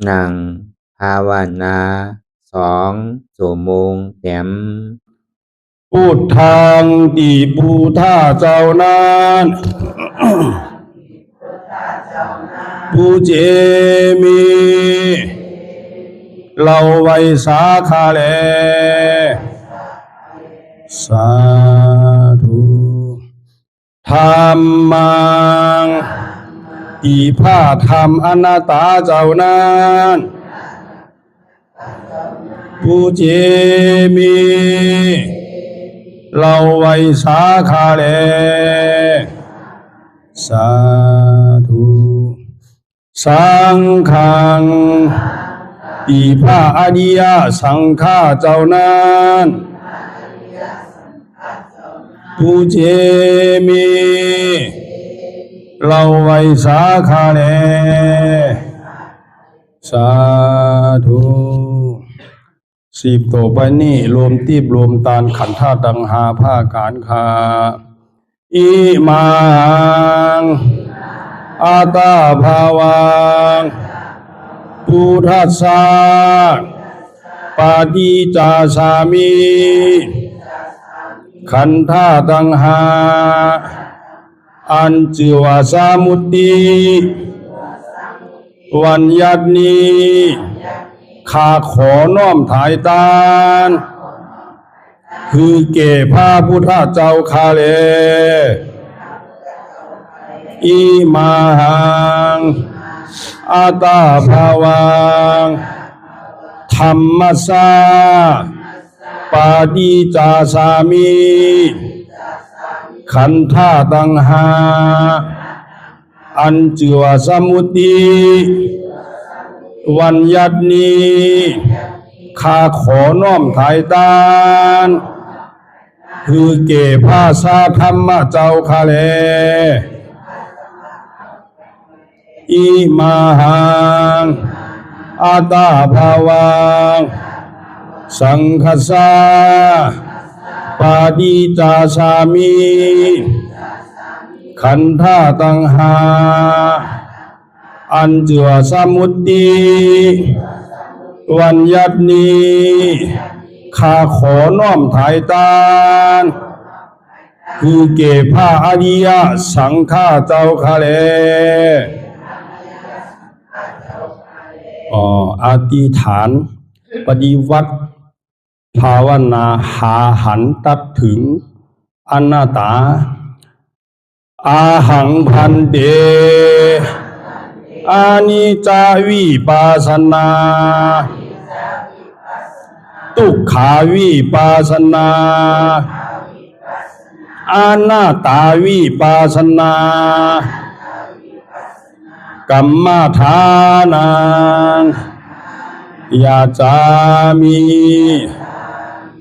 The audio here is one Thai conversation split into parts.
นั่งภาวนา2 ชั่วโมงเต็มพุทธังติพุทธาเจ้านั้นผู้เจมีเราไว้สาขาแลสาธุธรรมังอีพาธรรมอนัตตาเจ้านั้นผู้เจมีเราไว้สาขาแลสาธุสังฆังอีพระอริยสังฆาเจ้านั้นผู้เจมีเราไว้สาขาแลสาธุ10ต่อไปนี้รวมตีบรวมตานขันธ์ธาตุดังหาผ้าการคาอิมังอาตาภาวังพุทธัสสะปาฏิจจสามิขันธาตุดังหาอัญจิวาสามุตติวันยัตนีข้าขอน้อมถ่ายตานคือเก่พระพุทธเจ้าข้าเลอิมังอาตาภาวังธรรมัสสะปาฏิจจสามิขันธาตุดังหาอัญจิวาสมุตติวันยัตนีข้าขอน้อมถ่ายตานคือเก่พระสาธรรมเจ้าข้าแลอิมังอาตาภาวังสังฆัสสะปาฏิจจสามิขันธาตุดังหาอัญจิวาสมุตติวันยัตนีข้าขอน้อมถ่ายตานคือเก่พระอริยสังฆาเจ้าข้าแลอธิษฐานปฏิวัติภาวนาหาหันตัดถึงอนัตตาอาหังพันเตอานิจจาวิปัสสนาทุกขาวิปัสสนาอนัตตาวิปัสสนากัมมฐานังยาจามิ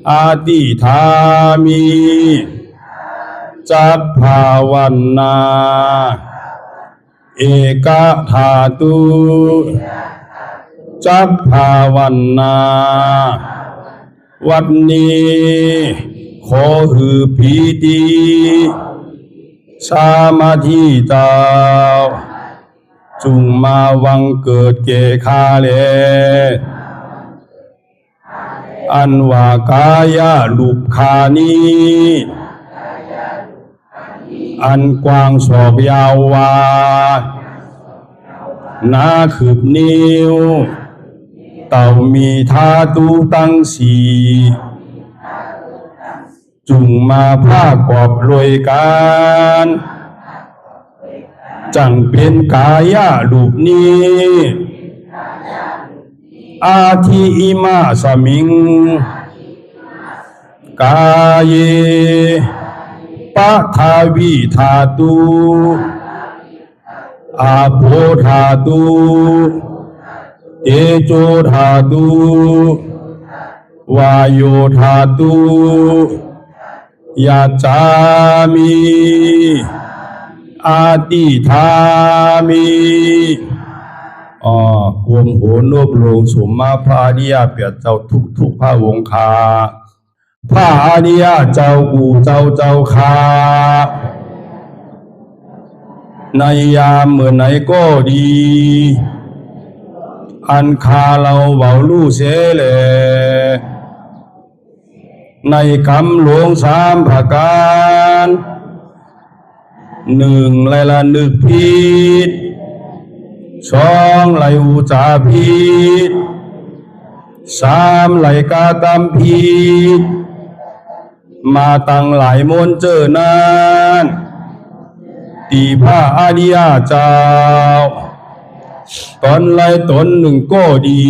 อาติธามิจักภาวันนาเอกธาตุจักภาวันนาวันนี้ขอหือพีติสามาธิเจ้าจุงมาวังเกิดเกคาเลอันว่ากายาลุปคานีอันกว้างศอกยาววานาคืบนิ้วเต่ามีธาตุตั้งสีจุงมาผ้ากอบรวยการจังเป็นกายาลูปนี้อาทิอิมาสมิงกายเยปะทาวิธาตุอาโภธาตุเตโชธาตุวายโยธาตุยาจามิอาติธามิกวมโหนบลงสมมาพระอริยเปียเจ้าทุกพระวงคาพระอริยเจ้ากูเจ้าคาในยามเมื่อไหนก็ดี อันคาเราเบาลู่เสเลในคำหลวงสามประการหนึ่งไลละนึกผิดสองไลอุจาผิดสามไลกากรรมผิดมาตั้งหลายมนเจอนั้นตีพระอริยเจ้าตนไลตนหนึ่งก็ดี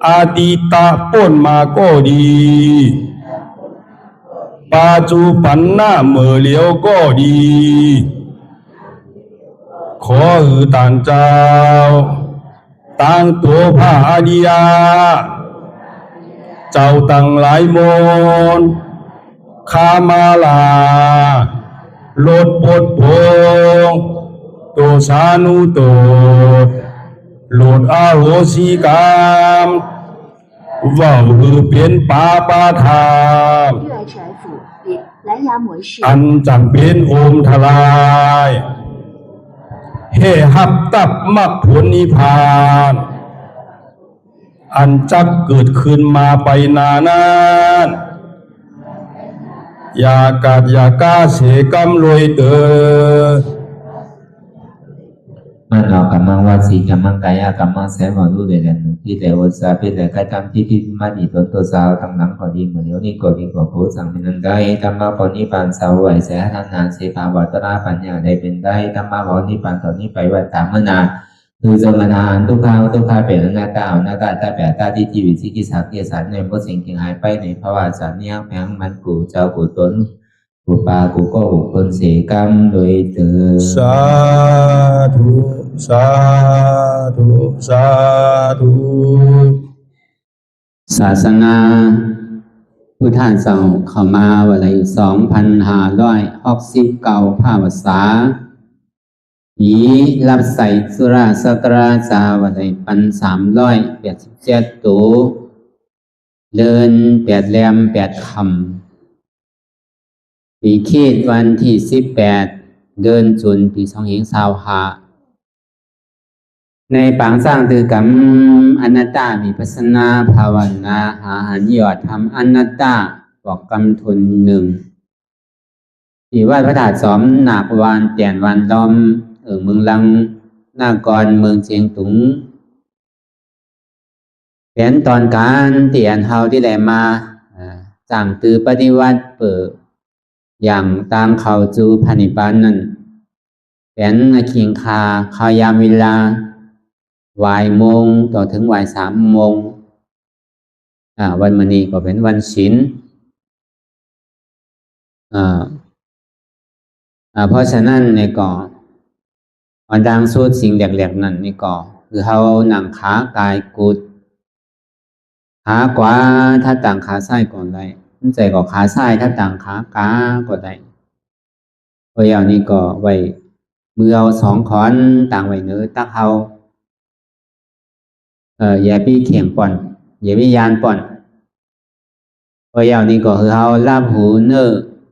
อาติตะป้นมาก็ดีปัจจุบันหน้าเมื่อเลียวก็ดีขอต่างเจ้าตั้งตัวพระอริยเจ้าตั้งหลายมนขามาลาลดปดพงตัวสานุตัวโลดอาโหสิกรรมว่าเปลี่ยนปาปาธาม 热爱财富比蓝牙模式 อันจำเป็นโอมทลายเฮหับตับมักผลนิพพานอันจักเกิดขึ้นมาไปนานานอย่ากาดอย่ากาเสกรรมรวยเตอมันเรากำลังว่าสีกำลังกายกำลังแสงของรูปเด่นที่แต่วัสเป็นแต่การทำที่ที่มาดีตัวสาวตั้งหลังพอดีเหมือนเดี๋ยวนี้ก็ดีกว่าโพสังเป็นนั้นได้ธรรมะปณิปานสาวไหวแสทานานเสภาวัตราปัญญาได้เป็นได้ธรรมะปณิปานตอนนี้ไปวันตามมนาคือสมณานทุกข้าเป็นหน้าตาหน้าตาตาแปดตาที่ชีวิตที่กิจสักกิจสันในพวกสิ่งที่หายไปในภาวะสันเนียงแผงมันกูเจ้ากูตนกูปากูก็บุคคลเสกรรมโดยเถิดสาธุสาธุสาธุศาสนาพุทธานส่งเข้ามาวันละ2,569 ภาษาหีรับใส่สุราสัตราจาวันละ1,387 ตัวเดิน8 แรม 8 ค่ำปีคีดวันที่18 เดือนจุลปี2525ในปางสร้างตือกรรมอนัตตามีปัสนาภาวนาหาหันยอดทำอนัตตาบอกกรรมทนหนึ่งที่วัดพระธาตุสอมหนักวานเตียนวันล้อมเมืองลังหน้ากรเมืองเชียงตุงเป็นตอนการเตียนเฮาที่แหลมาสั่งตือปฏิวัติเปิดอย่างตามเขาจูพันิปานนั่นเป็นคิงคาขายามเวลาบ่ายโมงต่อถึงบ่าย3 โมงวันมณีก็เป็นวันศีลเพราะฉะนั้นในก่ออันดังสูตรสิ่งแหลกๆนั่นในก่อคือเขาหนังขากายกุดขากว่าถ้าต่างขาซ้ายก่อนได้ใจก็ขาซ้ายถ้าต่างขากาก็ได้พออย่างนี้ก็ไว้มือเอา2 ขอนต่างไว้เนื้อตักเอาอย่าพี่เขียงป่อนอย่าพี่ยานป่อนพออย่างนี้ก็คือเอาลาบหูเนื้อ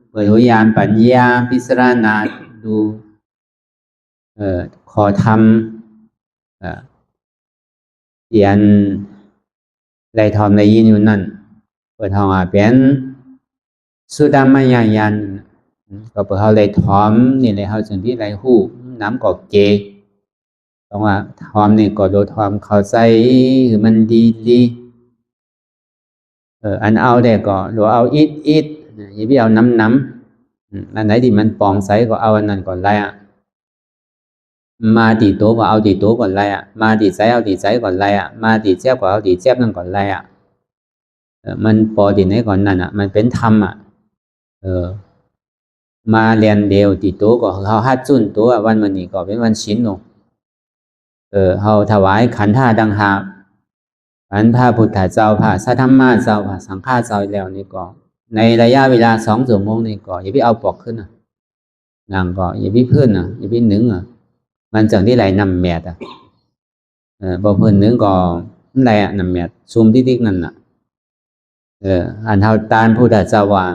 เปิดหูยานปัญญาพิสารณาดูขอทำเรียนไรทอมไรยินอยู่นั่นเปิดห้องเป็นสุดามายายันก็เปิดเขาไรทอมนี่ไรเขาจึงที่ไรหู้น้ำกอกเกต้องว่าทอมนี่ก็โดนทอมเขาใส่คือมันดีอันเอาได้ก็หรือเอาอิดอย่าไปเอาน้ำอันไหนที่มันปองใสก็เอาอันนั้นก่อนไรมาตีโตก็เอาตีโตก่อนไรมาตีใจเอาตีใจก่อนไรมาตีเจ็บก็เอาตีเจ็บนั่นก่อนไรมันปอตีไหนก่อนนั่นมันเป็นธรรมมาเรียนเดียวตีโตก็เขาฮัดจุนตัววันมันนี่ก็เป็นวันศีลเนาะเขาถวายขันธ์ห้าดังหากขันธ์พระพุทธเจ้าพระสัทธรรมเจ้าพระสังฆเจ้าแล้วนี่ก็ในระยะเวลา2 ชั่วโมงนี่ก็อย่าไปเอาปอกขึ้นนั่งก็อย่าไปพื้นอย่าไปหนึ่งมันจังที่ไหลนำแมดบ่พื้นหนึ่งก็ไหลนำแมดซูมติ๊กนั่นอันเท่าตานพุทธเจ้าว่า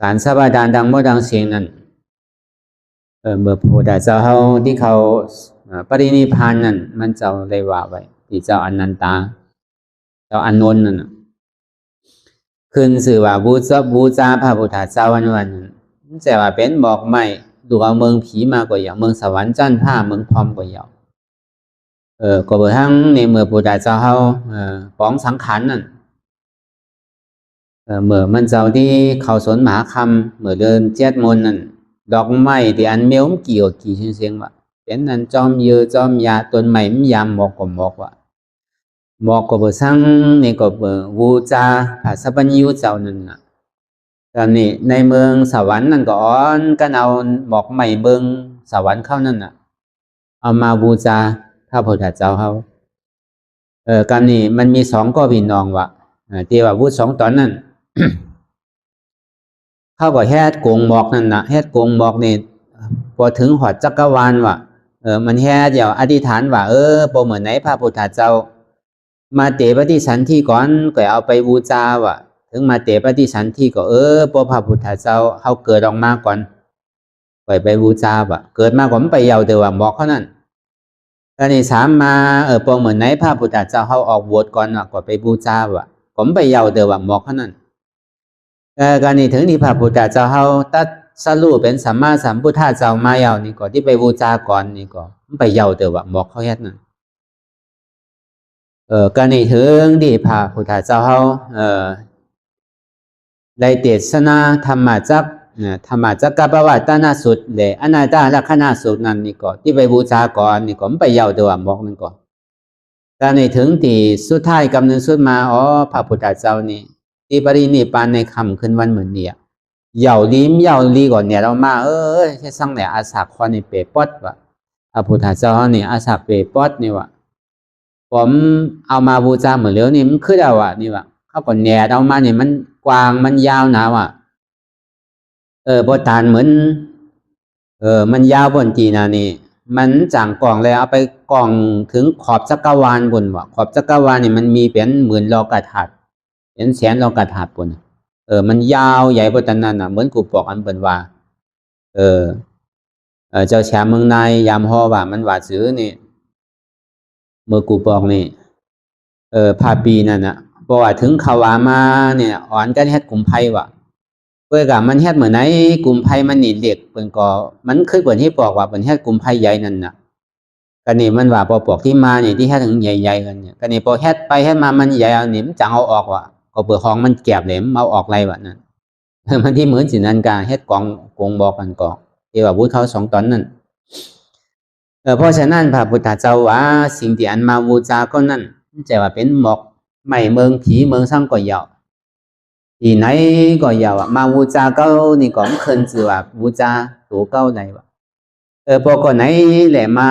การสบายดานดังโมดังเสียงนั้นเมื่อพุทธเจ้าเขาที่เขา ปรินิพพานนั่นมันเจ้าได้ว่าไว้ที่เจ้าอนันตาเจ้าอานนท์นั่นขึ้นสื่อว่าบูชาพระพุทธเจ้าวันแต่ว่าเป็นบอกไม่ดูเอาเมืองผีมากกว่าอย่างเมืองสวรรค์จันทร์ผ้าเมืองพรหมกว่าอย่างก็บอกทั้งในเมื่อพุทธเจ้าเขาป้องสังขารนั่นเมื่อมันเจ้าที่เขาสนมหาคำเมื่อเดินเจ็ดมนนั่นดอกไม้ที่อันเมียวมกี่เสียงว่าเป็นอันจอมเยือจอมยาต้นไม้มยามบอกก็บอกว่าบอกก็บอกทั้งในก็บูชาพระสัพพัญญูเจ้านั่นน่ะตอนนี้ในเมืองสวรรค์นั่นก็อ้อนกันเอาบอกไม้เบิงสวรรค์เข้านั่นน่ะเอามาบูชาพระพุทธเจ้าเขาการนี้มันมีสองก็พี่น้องว่ะที่ว่าพูดสองตอนนั้น เข้ากับแฮดโกงบอกนั่นนะแฮดโกงบอกนี่พอถึงหอดจักรวาลว่ะมันแฮดเดี๋ยวอธิษฐานว่าพอเหมือนไหนพระพุทธเจ้ามาเตปฏิสันที่ก่อนก็เอาไปบูชาว่ะถึงมาเตปฏิสันที่ก็พอพระพุทธเจ้าเขาเกิดออกมาก่อนไปบูชาว่ะเกิดมาก่อนไปเยาว์แต่ว่าบอกเขานั่นตอนนี้ถามมาพอเหมือนไหนพระพุทธเจ้าเขาออกบวชก่อนว่ะก็ไปบูชาว่ะผมไปเยาว์แต่ว่าบอกเขานั่นการนี้ถึงที่พระพุทธเจ้าเขาตัดสรุปเป็นสัมมาสัมพุทธเจ้ามาเยาว์นี่ก็ที่ไปบูชาก่อนนี่ก็ไปเยาว์แต่ว่าบอกเขาแค่นั้นการนี้ถึงที่พระพุทธเจ้าเขาได้เทศนาธรรมจักรปวัตตนสูตรและอนาถลักขณสูตรนั้นนี่ก็ที่ไปบูชาก่อนนี่ก็ไปเยาว์แต่ว่าบอกนั่นก่อนการนี้ถึงที่สุดท้ายกำเนิดสุดมาพระพุทธเจ้านี่ที่ปรินิพพานในคำขึ้นวันเหมือนเนี่ยเยาลีก่อนเนี่ยเรามาแค่สั่งเนี่ยอาสาคอนี่เปปอดว่ะพระพุทธเจ้านี่อาสาเปปอดนี่ว่ะผมเอามาบูชาเหมือนเลี้ยวนี่มันคือเอาว่ะนี่ว่ะเขาก่อนเนี่ยเอามาเนี่ยมันกว้างมันยาวหนาว่ะโบราณเหมือนมันยาวบนจีนานี่มันจางกล่องเลยเอาไปกล่องถึงขอบจักรวาลบนว่ะขอบจักรวาลนี่มันมีเป็นหมื่นโลกธาตุเป็นแสนโลกธาตุบนมันยาวใหญ่บนนั้นน่ะเหมือนกูบอกอันเป็นว่าเจ้าแชมป์เมืองในยามฮอว่ามันว่าซื้อนี่เมื่อกูบอกนี่พาปีนั่นน่ะบอกว่าถึงขาวามาเนี่ยอ่อนกันเฮ็ดกลุ่มไพ่ว่ะเพื่อกับมันเฮ็ดเหมือนไหนกลุ่มไพ่มันหนีเด็กเป็นก็มันคือเปิดที่บอกว่าเป็นเฮ็ดกลุ่มไพ่ใหญ่นั่นน่ะกันนี่มันว่าพอปอกที่มาเนี่ยที่เฮ็ดถึงใหญ่ๆกันเนี่ยกันนี่พอเฮ็ดไปเฮ็ดมามันใหญ่เอาหนิมจังเอาออกว่ะก็เปลือกของมันแกบเหลมเอาออกไรวะนั่นมันที่เหมือนสินันกาเฮ็ดกองกงบอกกันก่อที่ว่าบูชาสองตอนนั่นเพราะฉะนั้นพระพุทธเจ้าว่าสิ่งที่อันมาบูชาก็นั่นจะว่าเป็นหมอกไม่เมืองผีเมืองสร้างก็ยาวที่ไหนก็ยาวมาบูชาเก้านี่ก็ไม่เคยจือว่าบูชาตัวเก้าไหนวะพอก่อนไหนแหละมา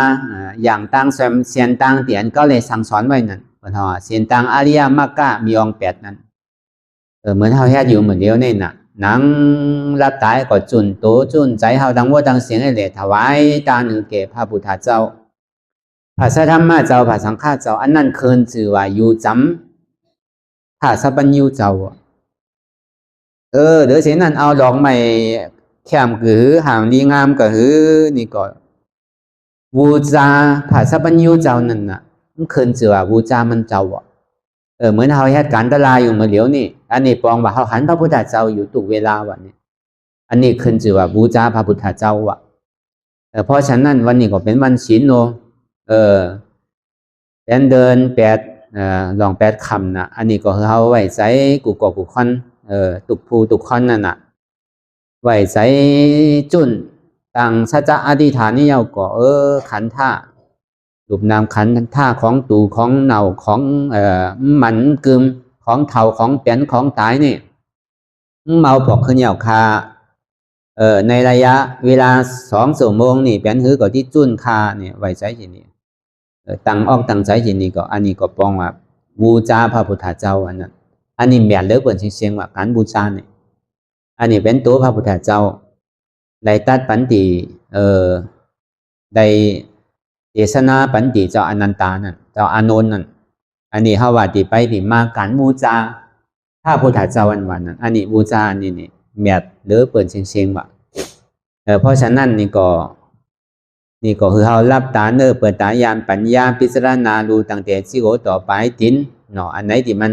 อย่างตั้งเสียนตั้งเตียนก็เลยสั่งสอนไว้นั่นเพราะว่าเสียนตั้งอริยมรรคมีองค์8นั่นเหมือนเขาแค่อยู่เหมือนเดียวนี่น่ะนังรับตายก็จุนโตจุนใจเขาดังว่าดังเสียงให้เลยถวายตาหนึ่งเก็บพระพุทธเจ้าพระสัทธรรมเจ้าพระสังฆเจ้าอันนั้นคืนจือว่าอยู่จำพระสัพพัญญูเจ้าเดี๋ยวเสียนั้นเอาดอกไม้แคมกือหางดีงามก็คือนี่ก็บูชาพระสัพพัญญูเจ้านั่นน่ะมันคืนจือว่าบูชามันเจ้าเหมือนเขาเหตุการณ์ตลายอยู่เมื่อเดี๋ยวนี่อันนี้ปองว่าเขาหันพระพุทธเจ้าอยู่ทุกเวลาวันนี้อันนี้ขึ้นชื่อว่าบูชาพระพุทธเจ้าว่ะเพราะฉะนั้นวันนี้ก็เป็นวันศีลโนเป็นเดินลอง8คำนะอันนี้ก็เขาไว้ใส่กุกกุคอนตุกภูตุกคอนนั่นน่ะไว้ใส่จุนต่างสัจจะอธิษฐานนี่ยาวก็ขันท่ารูปนามขันท่าของตูของเน่าของหมันกึมของเท่าของเปลี่ยนของตายนี่เมาปอกขึ้นยาวคาในระยะเวลา2 ชั่วโมงนี่เปลี่ยนหือก็ที่จุนคาเนี่ยไว้ใช้ที่นี่ตั้งออกตั้งใจที่นี่ก็อันนี้ก็ปองว่าบูชาพระพุทธเจ้าอันนั้นอันนี้แม่นเลิกเปิดเสียงว่าการบูชาเนี่ยอันนี้เป็นตัวพระพุทธเจ้าได้ตัดปันติได้เทศนาปันติเจ้าอนันตานั่นเจ้าอานนท์นั่นอันนี้เขาว่าที่ไปที่มาการบูชาพระพุทธเจ้าวันนั้นอันนี้บูชานี่แม่นเลิกเปิดเสียงว่าเพราะฉะนั้นนี่ก็ นี่ก็คือเฮารับตาเนอเปิดตายามปัญญาพิจารณาดูตั้งแต่สิโอต่อไปตินเนาะอันไหนที่มัน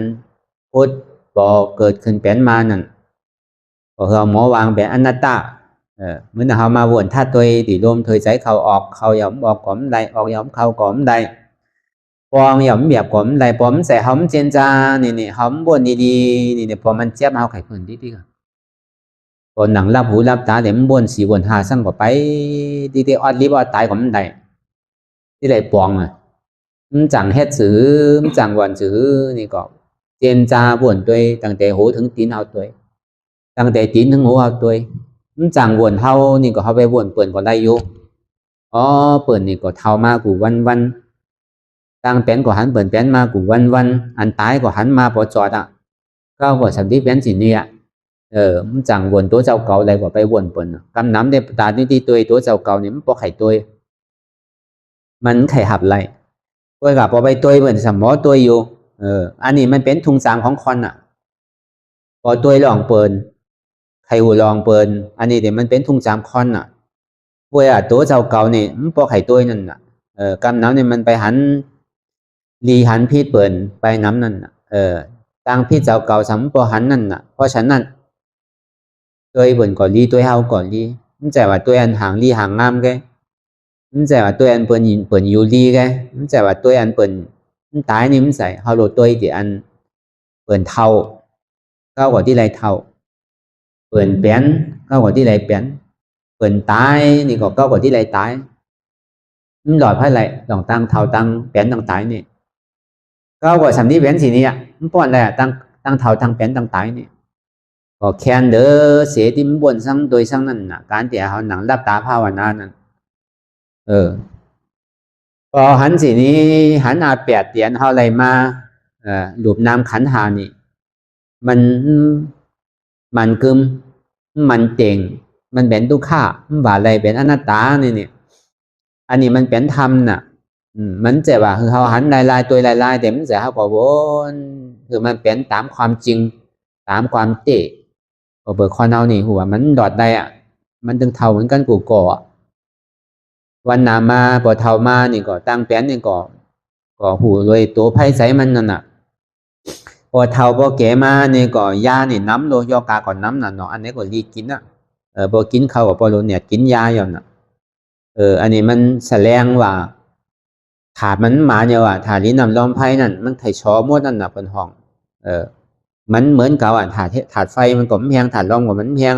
พุทธบ่เกิดขึ้นเป็นมานั่นก็คือหมอวางเป็นอนัตตาเหมือนเฮามาวนถ้าตัวที่ลมถอยใจเข้าออกเข้าย่อมออกก่อมใดออกย่อมเข้าก่อมใดปองย่อมเบียบก่อมใดปอมใส่หอมเจนจานี่หอมบนดีๆนี่พอมันเจ็บเฮาไข้พื้นดีๆคนหนังรับหูรับตาเดี๋ยวมันบนสีบนหาสั่งก็ไปดีๆออดรีบอดตายก่อมใดที่ไหนปองมันจังเฮ็ดซื้อมันจังวันซื้อนี่ก็เจนจาบนตัวตั้งแต่หูถึงตีนเฮาตัวตั้งแต่ตีนถึงหูเฮาตัวมันจังวนเฮานี่ก็เฮาไปวนเปิ่นก็ได้อยู่อ๋อเปิ่นนี่ก็เท่ามากูวันตั้งเป็นก็หันเปิ่นเป็นมากูวันอันตายก็หันมาพอจอดก็ก็สันติเป็นสิเนี่ยมันจังวนตัวเจ้าเก่าได้ก็ไปวนเปิ่นกำน้ำได้ตานี่ที่ตัวเจ้าเก่านี่มันบ่ไข่ตัวมันไข่หับไรตัวกับพอไปตัวเหมือนสมอตัวอยู่อันนี้มันเป็นทุงสางของคนพอตัวลองเปิ่นใครหูลองเปิ่นอันนี้เดี๋ยวมันเป็นทุงสามคอนพวกตัวเจ้าเก่านี่มันพอไข่ตัวนั่นกำน้ำเนี่ยมันไปหันรีหันพี่เปิ่นไปน้ำนั่นตั้งพี่เจ้าเก่าสำพอหันนั่นเพราะฉะนั้นตัวเปิ่นก่อนรีตัวเฮาก่อนรีมันใจว่าตัวอันห่างรีห่างงามแกมันใจว่าตัวอันเปิ่นอยู่รีแกมันใจว่าตัวอันเปิ่นมันตายนี่มันใส่เฮาโลตัวเดี๋ยวอันเปิ่นเท่าก้าวกว่าที่ไรเท่าเปิ่นเปลี่ยนก้าวกว่าที่ไรเปลี่ยนเปิ่นตายนี่ก็ก้าวกว่าที่ไรตายมันหลอดไพ่ไรลองตั้งเท่าตั้งเปลี่ยนตั้งตายนี่ก้าวกว่าสำนี้เปลี่ยนสีนี้มันป้อนอะไรตั้งเท่าตั้งเปลี่ยนตั้งตายนี่ก็แคนเดอเสียที่มันบนสั่งโดยสั่งนั่นการที่เขาหนังรับตาภาวนานั่นพอหันสีนี้หันอาแปดเตียนเขาอะไรมาหลุมน้ำขันหานี่มันกึมมันเต่งมันเป็นทุกข้ามันว่าอะไรเป็นอนัตตาเนี่ยอันนี้มันเป็นธรรมมันจะว่าคือเขาหันลายตัวลายแต่มันจะเขาบอกว่าคือมันเป็นตามความจริงตามความเตะเบิกคอนเอานี่หัวมันดอดได้มันตึงเท่าเหมือนกันกูก่อวันนามาพอเท่ามานี่ก็ตั้งแป้นนี่ก็หูเลยตัวไพ่ใสมันนั่นพอเท่าพอแก่มานี่ก็ยานี่น้ำโลยอกาก่อนน้ำน่ะเนาะอันนี้ก็รีกินพอกินข้าวกับพอโลเนี่ยกินยาอยู่น่ะอันนี้มันแสดงว่าถาดมันมาเนี่ยว่าถาดนี้นำลมไพ่นั่นมันไถชอมดนั่นน่ะเป็นห้องมันเหมือนกับถาดไฟมันก็แพงถาดลมก็มันแพง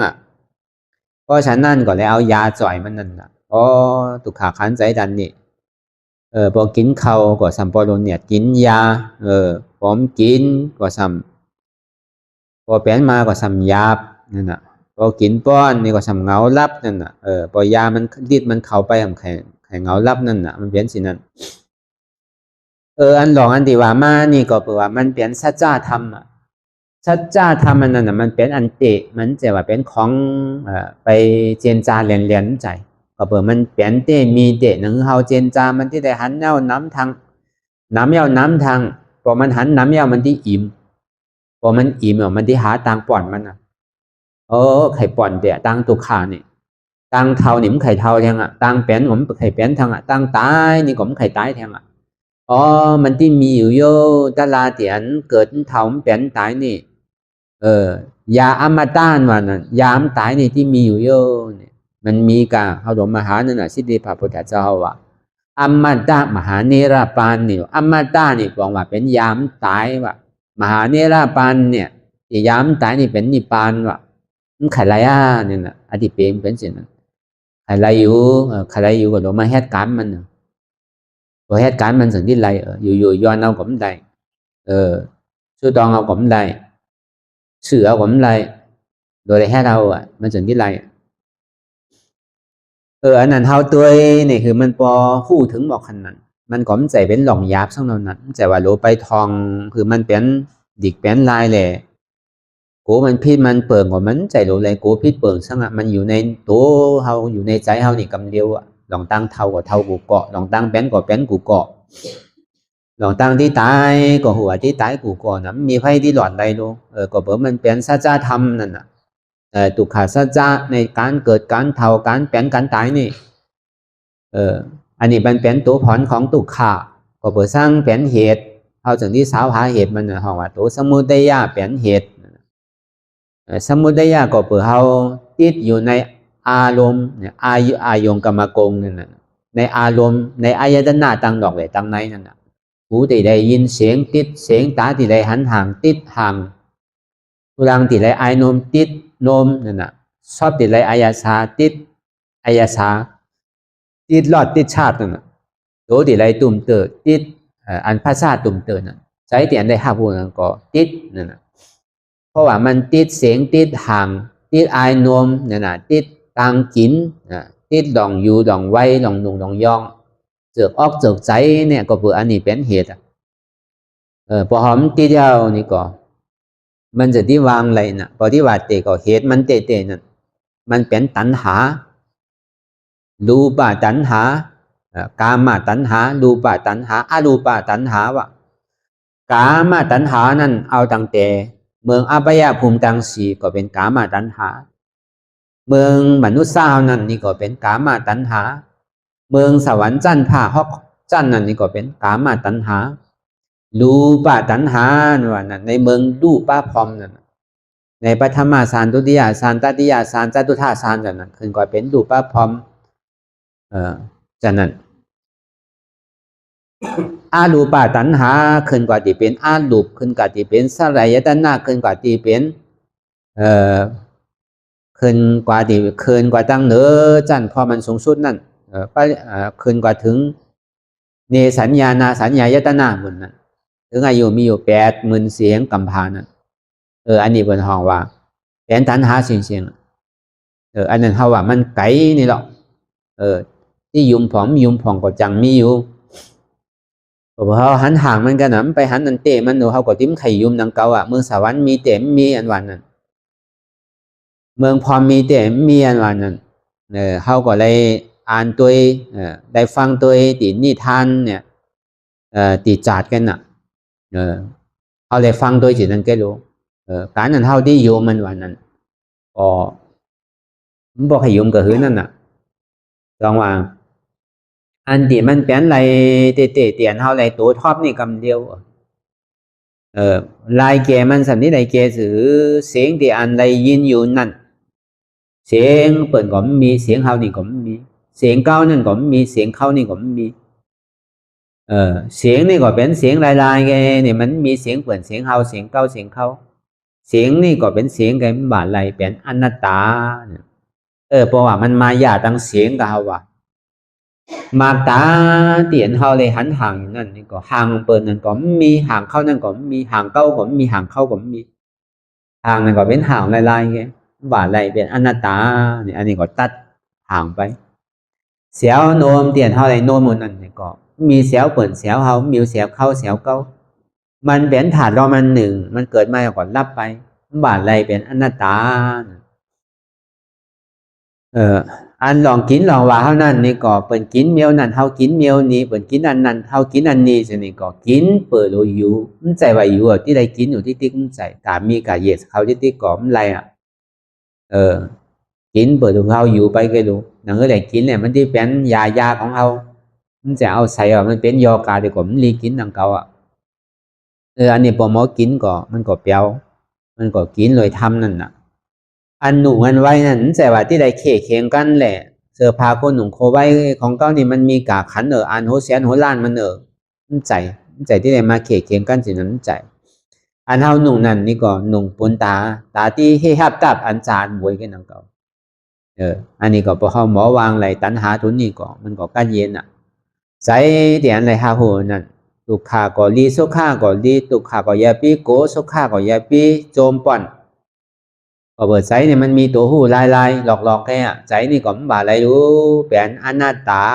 เพราะฉะนั้นก็เลยเอายาจ่อยมันนั่นตุกขาขันใจดันนี่พอกินข้าวก็สัมปอโลเนี่ยกินยาผมกินก็สัมพอเป็นมาก็สัมยาบนั่นน่ะพอกินป้อนนี่ก็สัมเงาลับนั่นน่ะพอยามันรีดมันเข้าไปทำไข่เงาลับนั่นน่ะมันเป็นสินั่นอันหลองอันที่ว่ามานี่ก็แปลว่ามันเป็นสัจธรรมสัจธรรมนั่นน่ะมันเป็นอันเตะมันจะว่าเป็นของไปเจนจาเรียนใจก็เปิดมันเปลี่ยนเตมีเตหนึ่งเฮาเจนจามันที่ได้หันเย้าน้ำทางพอมันหันน้ำเย้ามันที่อิ่มพอมันอิ่มมันที่หาตังป่อนมันไข่ป่อนเตะตังตุกขานี่ตังเท่านี่มันไข่เท่าแทงตังเปลี่ยนผมไข่เปลี่ยนทางตังตายนี่ผมไข่ตายแทงมันที่มีอยู่โยตลาเตียนเกิดเท่ามันเปลี่ยนตายนี่ยาอมตะมันยามตายนี่ที่มีอยู่โยมันมีกาเขาบอกมหานั่นน่ะสิทธิพระพุทธเจ้าว่าอมตะมหาเนรปานนี่อมตะนี่บอกว่าเป็นยามตายว่ามหาเนรปานเนี่ยยามตายนี่เป็นนิพพานว่มันไขไรเนี่ยนะอธิเปรมเป็นสิ่งนั้นไขไรอยู่ก็ลงมาเหตุการณ์มันพอเหตุการณ์มันสิ่งที่ไรอยู่ย้อนเอาก็ไม่ได้ช่วยตองเอาก็ไม่ได้เสือเอาก็ไม่ได้โดยเหตุเอามันสิ่งที่ไรอันนั้นเฮาตัวนี่คือมันพอคู่ถึงบอกขนาดมันก็มันใจเป็นหล่องยาบสักหน่อยนั้นใจว่าโลไปทองคือมันเป็นดิกเป็นลายแหละกูมันพิษมันเปิ่งกว่ามันใจโลเลยกูพิษเปิ่งสังมันอยู่ในตัวเฮาอยู่ในใจเฮานี่กำเดียวลองตั้งเท่ากับเท่ากูเกาะลองตั้งเป็นกับเป็นกูเกาะลองตั้งที่ตายก็หัวที่ตายกูเกาะนะมีไฟที่หลอดใดดูก็เปิ่มันเป็นสัจธรรมนั่นน่ะตุกขาสัจจะในการเกิดการเท่าการเป็นการตายนี่ อันนี้มันเป็นตัวผลของทุกขาก็เปิดสร้างเป็นเหตุเขาถึงที่สาวหาเหตุมันห้องว่าตัวสมุทัยเป็นเหตุสมุทัยก็เปิดเขาติดอยู่ในอารมณ์เนี่ยอายงกรรมกงนั่นในอารมณ์ในอายตนะตั้งดอกเลยตั้งในนั่นหูที่ได้ยินเสียงติดเสียงตาที่ได้หันห่างติดห่างทุลังที่ได้อายนมติดนมนั่นน่ะชอบที่ได้อายาสาติดอายาสาติดหลอดติดชาตินั่นน่ะตัวที่ได้ตุ่มเติดติดอันภาษาตุ่มเติดนั่นใจเตียนได้ห้าพูดนั่นก็ติดนั่นน่ะเพราะว่ามันติดเสียงติดห่างติดอายนมนั่นน่ะติดตังกินติดดองอยู่ดองไว้ดองนุ่งดองย่องเจือกออกเจือกใจเนี่ยก็เพื่ออันนี้เป็นเหตุพอหอมติดเดียวนี่ก็มันจะที่วางอะไรน่ะพอที่ว่าเตก็เหตุมันเตนั่นมันเป็นตัณหารูปะตัณหากามตัณหารูปะตัณหาอรูปะตัณหาวะกามตัณหานั่นเอาตั้งแต่เมืองอบายภูมิตังสีก็เป็นกามตัณหาเมืองมนุษย์สาวนั่นนี่ก็เป็นกามตัณหาเมืองสวรรค์จันทร์ผ้าฮอกจันทร์นั่นนี่ก็เป็นกามตัณหารูปะตัณหาว่านั่นในเมืองรูปะพรหมนั่นในปฐมฌานทุติยฌานตติยฌานจตุตถฌานนั่นขึ้นก็เป็นรูปะพรหมจากนั้นอารูปะตัณหาขึ้นกว่าที่เป็นอารูปขึ้นกว่าที่เป็นสลายตนะขึ้นกว่าที่เป็นขึ้นกว่าที่ขึ้นกว่าตั้งเหนือจันทร์พอมันสูงสุดนั่นขึ้นกว่าถึงเนสัญญานาสัญญายตนะหมดนั่นถึงอายุมีอยู่80,000เสียงกำพานั่นอันนี้เป็นห้องว่าเป็นตัณหาเสียงอันนั้นเขาว่ามันไกลนี่หรอกที่ยุมผอมก็จังมีอยู่เขาหันห่างมันกันนะไปหันนันเตะมันเขาก็ติ้มไข่ยุมดังเก่าเมืองสวรรค์มีเต็มมีอันวันนั้นเมืองพรมีเต็มมีอันวันนั้นเขาก็เลยอ่านตัวได้ฟังตัวตินิทานเนี่ยติจัดกันน่ะเขาเลยฟังตัวจิตนั้นก็รู้การนั้นเท่าที่โยมมันวันนั้นก็บอกให้โยมก็คือนั่นน่ะลองว่าอันที่มันเป็นอะไรเตะเตียนเท่าไรตัวท็อปนี่คำเดียวลายแกมันสันนิษฐานแกสือเสียงที่อันไรยินอยู่นั่นเสียงเปิดก็มีเสียงเฮานี่ก็มีเสียงเก้านั่นก็มีเสียงเข้านี่ก็มีเสียงนี่ก็เป็นเสียงลายๆไงเนี่ยมันมีเสียงเปิดเสียงเฮาเสียงเก้าเสียงเข้าเสียงนี่ก็เป็นเสียงไงบาดไหลเป็นอนัตตาเพราะว่ามันมายาตั้งเสียงกับเฮาว่ามาตาเตียนเฮาเลยหันห่างนั่นนี่ก็ห่างเปิดนั่นก็มีห่างเข้านั่นก็มีห่างเก้าก็มีห่างเข้าก็มีห่างนั่นก็เป็นห่างลายๆไงบาดไหลเป็นอนัตตาเนี่ยอันนี้ก็ตัดห่างไปเสียวโนมเตียนเฮาเลยโนมนั่นนี่ก็มีเสียวเปิดเสียวเฮามีเสียวเข้าเสียวเก้ามันเป็นถาดรอมันหนึ่งมันเกิดมาก่อนรับไปบาดไหลเป็นอนัตตาอันลองกินลองว่าเท่านั้นนี่ก็เปิดกินเมียวนั่นเท่ากินเมียวนี้เปิดกินอันนั้นเท่ากินอันนี้สินี่ก็กินเปิดโลอยู่มันใจว่าอยู่ที่ใดกินอยู่ที่ติ๊กมันใจกามีกาเยสเขาที่ติ๊กก็มันไรกินเปิดของเขาอยู่ไปก็ดูหนังก็ได้กินเนี่ยมันที่เป็นยาของเขามันจะเอาใส่มันเป็นยอกาดีกว่ามันรีกินดังเก่าอันนี้พอหมอกินก็มันก็เปรี้ยวมันก็กินเลยทำนั่นน่ะอันหนุ่มอันไว้นั่นแต่ว่าที่ใดเคียงกันแหละเสื้อผ้าคนหนุ่มโคไว้ของเก้านี่มันมีกาขันอันโหเสียนโหล้านมันมันใจที่ใดมาเคียงกันสินั้นใจอันเฮาหนุ่มนั่นนี่ก็หนุ่มปนตาที่ให้ฮับตับอันจานบวยกันดังเก่าอันนี้ก็พอเฮาหมอวางไหลตัณหาทุนนี่ก็มันก็กั้นเย็นใจเดี๋ยวอะไรฮาโหนั่นทุกขาก็ลีสุขาก็ลีทุกขาก็ยาปีโกสุขาก็ยาปีโจมป่อนเปิดใจเนี่ยมันมีตัวหูลายหลอกแค่ใจนี่ก็บ่าอะไรรู้เป็นอนัตตา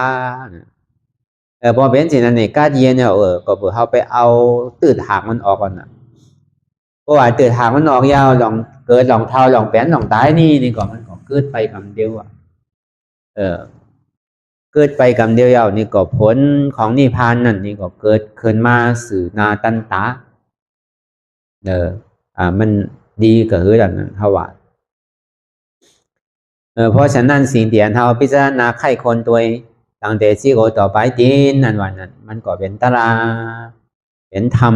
พอเป็นสิ่งนั้นเนี่ยก้าเย็นเนี่ยก็เปิดเขาไปเอาตืดหากมันออกก่อนเพราะว่าตืดหากมันออกยาวลองเกิดลองเท่าลองเป็นลองตายนี่ก็มันก็เกิดไปคำเดียวเกิดไปคำเดียวยาวนี่ก็ผลของนิพพานนั่นนี่ก็เกิดขึ้นมาสื่อนาตันตามันดีก็คือดังนั้นเขาว่าเพราะฉะนั้นสิ่งที่เราพิจารณาไข้คนตัวต ตั้งแต่สี่โกต่อไปตีนนั่นวันนั้นมันก็เป็นตาราเป็นธรรม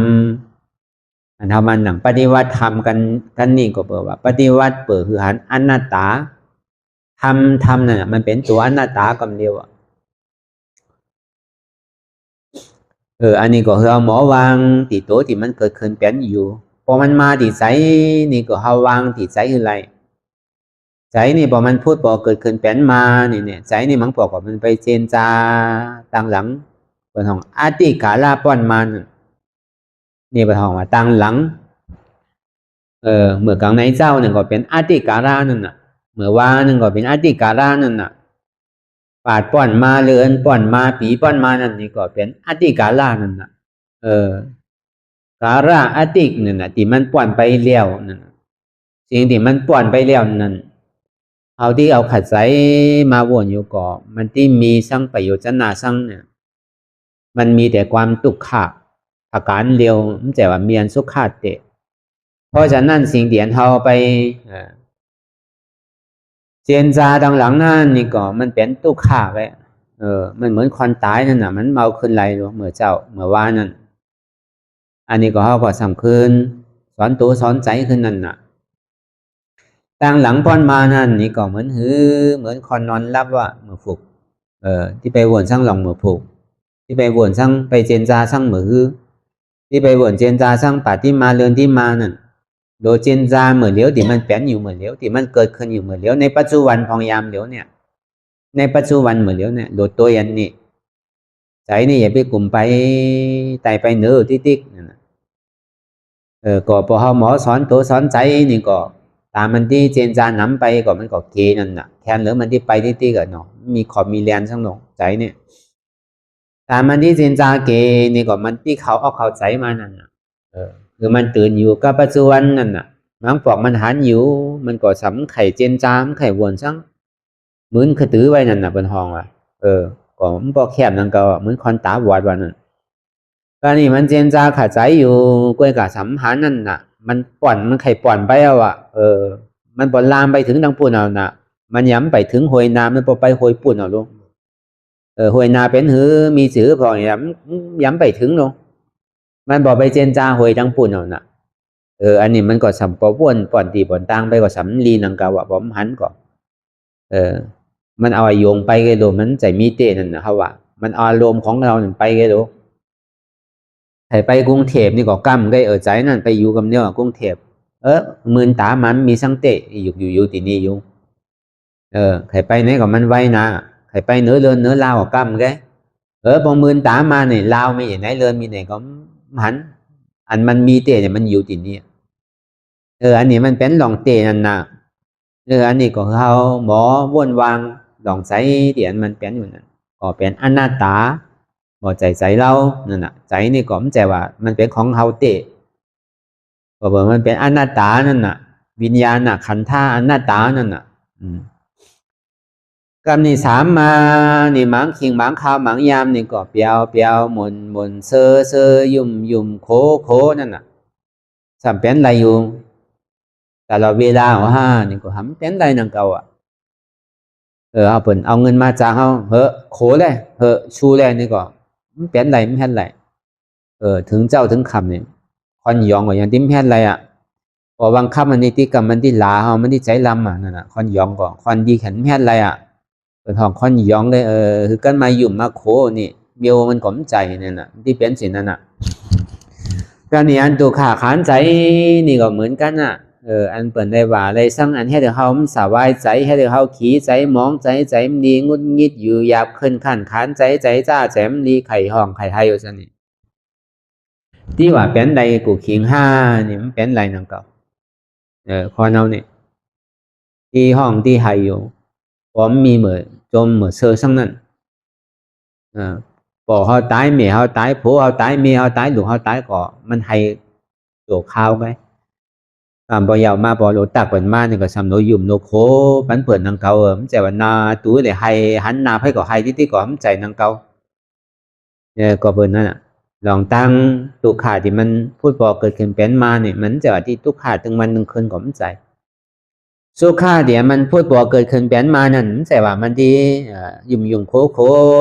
อันทำมันหนังปฏิวัติธรรมกันนี่ก็เปิดว่าปฏิวัติเปิดคือหันอนัตตาธรรมนั่นน่ะมันเป็นตัวอนัตตากำเดียวอันนี้ก็คือเอาหมอวางติดตัวที่มันเกิดขึ้นเป็นอยู่พอมันมาติดใจนี่ก็เอาวางติดใจคืออะไรใจนี่พอมันพูดบอกเกิดขึ้นเป็นมาเนี่ยใจนี่มันบอกว่ามันไปเจนจาตั้งหลังเป็นของอติกาลาป้อนมันนี่เป็นของว่าตั้งหลังเมื่อกลางในเจ้าหนึ่งก็เป็นอติการานั่นน่ะเมื่อวาหนึ่งก็เป็นอติการานั่นน่ะปาดป้อนมาเลือนป้อนมาปีป้อนมานั่นนี่ก็เป็นอติกาลานั่นน่ะการาอติกนั่นน่ะที่มันป้อนไปแล้วนั่นสิ่งที่มันป้อนไปแล้วนั่นเอาที่เอาขัดใจมาวนอยู่ก่อมันที่มีสั่งประโยชน์นาสั่งเนี่ยมันมีแต่ความตุกขะอาการเร็วมันแต่ว่าเมียนสุขาเตะเพราะฉะนั้นสิ่งเดียนเขาไปเจนจาดังหลังนั่นนี่ก็มันเป็นตุกขะไว้มันเหมือนคนตายนั่นน่ะมันเมาขึ้นไรหรือเมื่อเจ้าเมื่อว่านั่นอันนี้ก็เขาก็สำคืนสอนตัวสอนใจขึ้นนั่นน่ะตั้งหลังป้อนมานั่นนี่ก็เหมือนคนนอนรับว่าเมื่อฝึกที่ไปวนสร้างหลงเมื่อผูกที่ไปวนสร้างไปเจนจาสร้างเมื่อที่ไปวนเจนจาสร้างป่าที่มาเรือนที่มานั่นโดยเจนจาเหมือนเลี้ยวที่มันเป็นอยู่เหมือนเลี้ยวที่มันเกิดขึ้นอยู่เหมือนเลี้ยวในปัจจุบันพองยามเลี้ยวเนี่ยในปัจจุบันเหมือนเลี้ยวเนี่ยโดยตัวยันนี่ใจนี่อย่าไปกลุ่มไปไต่ไปเนื้อติ๊กนั่นก็พอเขาหมอสอนตัวสอนใจนี่ก็ตามมันที่เจนจานำไปก็มันก็เกนั่นน่ะแทนหรือมันที่ไปติ๊กเนาะมีขอบมีแลนช่างหนองใจเนี่ยตามมันที่เจนจาเกนี่ก็มันที่เขาเอาเข้าใจมานั่นน่ะคือมันตื่นอยู่กับปัจจุบันนั่นน่ะมันปอกมันหันอยู่มันก็สำไข่เจนจามไข่วนช่างเหมือนขตื้อไว้นั่นน่ะเป็นห้องว่ะก็มันบอกแคบนั่นก็เหมือนคนตาบอดว่านั่นก็นี่มันเจนจาขาดใจอยู่กล้วยกับสัมหันนั่นน่ะมันป่อนมันไข่ป่อนไปเอาอ่ะมันป่อนลามไปถึงดังปุ่นเอาน่ะมันย้ำไปถึงหวยน้ำมันพอไปหวยปุ่นเอาลูกหวยนาเป็นหือมีสือพอย้ำไปถึงลงมันบอกไปเจนจาหวยดังปุ่นเอาน่ะอันนี้มันก็สัมปป่วนป่อนตีป่อนตังไปก็สัมลีนังกาวะผมหันก่อนมันเอาโยงไปไงโดมันใจมีเตนั่นนะเขาว่ามันอารมณ์ของเราเนี่ยไปไงโดให้ไปกรุงเทพนี่ก็กั้มไงใจนั่นไปอยู่กับเนี่ยกรุงเทพมื่นตามันมีสังเตอยู่ที่นี่อยู่ให้ไปไหนก็มันไว้นะให้ไปเนื้อเลือนเนื้อลาวก็กั้มไงพอมื่นตามาเนี่ยลาวไม่อย่างไหนเลือนมีไหนก็หันอันมันมีเตเนี่ยมันอยู่ที่นี่อันนี้มันเป็นหลองเตนั่นนะอันนี้ก็เขาหมอวนวางหลองใจเดียนมันเป็นอยู่นั่นก็เป็นอนัตตาบ่ใจเรานั่นน่ะใจนี่ก็มันใจว่ามันเป็นของเขาเตะก็บอกมันเป็นอนัตตานั่นน่ะวิญญาณน่ะขันธ์ธาอนัตตานั่นน่ะกรรมนี่สามมานี่หมังคิงหมังข้าวหมังยามนี่ก็เปียวหมุนเซอยุ่มโคนั่นน่ะสามเป็นไรอยู่แต่เราเวลาของห้านี่ก็ทำเป็นไรนั่งเก่าเอาเปิ่นเอาเงินมาจากเขาโคเลยชูเลยนี่ก็มันเป็นไรไม่เห็นไรถึงเจ้าถึงคำเนี่ยคอนยองก็อย่างที่ไม่เห็นไรพอบางคำมันนี่ที่กรรมมันที่ลาเขามันที่ใจลำนั่นน่ะคอนยองก็คอนดีขันไม่เห็นไรเป็นห้องคอนยองเลยคือกันมายุ่มมาโคนี่เบียวมันกลมใจเนี่ยน่ะที่เป็นสิ่งนั้นการนี้อันตัวขาขานใจนี่ก็เหมือนกันอันเปิดได้ว่าอะไรสั่งอันให้เดี๋ยวเขาสบายใจให้เดี๋ยวเขาขี้ใจมองใจมันดีงุดงิดอยู่หยาบขึ้นขันขานใจจ้าแจมดีไข่ห้องไข่ไทยอยู่ซะนี่ที่ว่าเป็นใดกูขิงห้านี่มันเป็นไรนั่งเก่าคอเอาเนี่ยที่ห้องที่ไทยอยู่ผมมีเหมือนจมเหมือนเซอร์สั่งนั้นพอเขาตายเมียเขาตายผัวเขาตายเมียเขาตายลูกเขาตายก็มันให้ตัวข้าวไหมพอยาวมาพอโลตักเปิดมาเนี่ยก็สำโนยุ่มโนโคปันเปิดนังเกามันใจว่านาตู้เลยให้หันนาให้ก็ให้ที่ก็มันใจนังเกาเนี่ยก็เปิดนั่นลองตั้งตุกขาที่มันพูดพอเกิดขึ้นเป็นมาเนี่ยมันจะว่าที่ตุกขาถึงวันหนึ่งคืนก็มันใจ สุขาเดี๋ยวมันพูดตัวเกิดขึ้นเป็นมานั่นแต่ว่ามันที่ยุ่งโค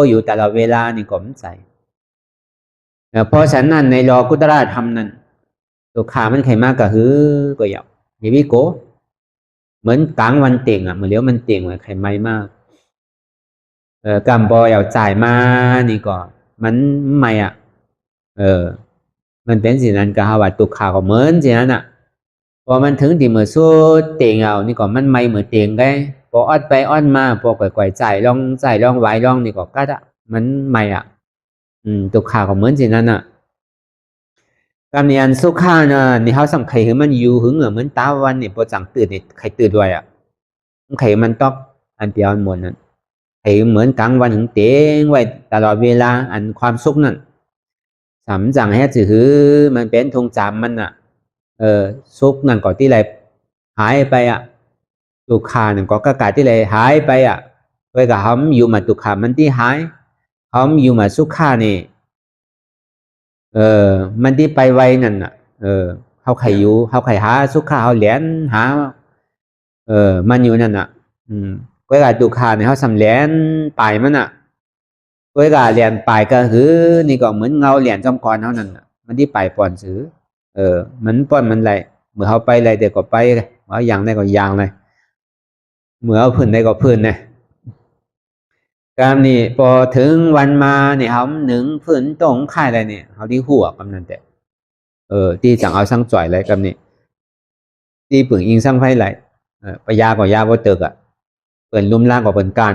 อยู่ตลอดเวลานี่ก็ไม่ใช่เพราะฉะนั้นในโลกุตระธรรมนั้นสุขามันใครมากก็ฮือก็อยากอย่าวิโกเหมือนกลางวันเต่งเหมือนเลี้ยวมันเต่งเหมือนใครไม่มากกำปออยากจ่ายมานี่ก็มันไม่มันเป็นสิ่งนั้นก็หาว่าตุกขาก็เหมือนสิ่งนั้นพอมันถึงที่มือสู้เต่งเอานี่ก็มันไม่เหมือนเต่งไงพออดไปอดมาพอก่อยจ่ายล่องไว้ล่องนี่ก็กัดมันไม่ตุกขาก็เหมือนสิ่งนั้นกำเนียนสุขานี่เขาสังเกตมันอยู่หึงเหมือนตาวันนี่พอจังตื่นนี่ใครตื่นด้วยมันใครมันตอกอันเดียวหมดนั้นใครเหมือนกลางวันหึงเต่งไว้ตลอดเวลาอันความสุขนั้นสำจังให้จือมันเป็นทงจำมันสุขนั่นก็ที่ไรหายไปตุกขานั่นก็กระกาที่ไรหายไปเว้ยกับเขาอยู่มาตุกขามันที่หายเขาอยู่มาสุขานี่มันที่ไปไวนั่นเขาใครอยู่เขาใครหาสุขาเขาเหรียญหามันอยู่นั่นเว้ยกับตุกขาเนี่ยเขาสำเหรียญไปมันเว้ยกับเหรียญไปก็คือนี่ก็เหมือนเงาเหรียญจอมกรเท่านั้นมันที่ไปป่อนซื้อมันป้อนมันไรเมื่อเขาไปไรเดี๋ยวก็ไปเมื่ออย่างได้ก็อย่างเลยเมื่อเอาพื้นได้ก็พื้นเนี่ยการนี่พอถึงวันมาเนี่ยเขาหนึ่งพื้นตรงค่ายอะไรเนี่ยเขาที่หัวกำนันแต่ที่จังเอาสั่งจ่อยอะไรกันนี่ที่ปึ่งอิงสั่งไฟไหลปยาก็ยาบ่เติกเปิดลุ่มล่างก็เปิดการ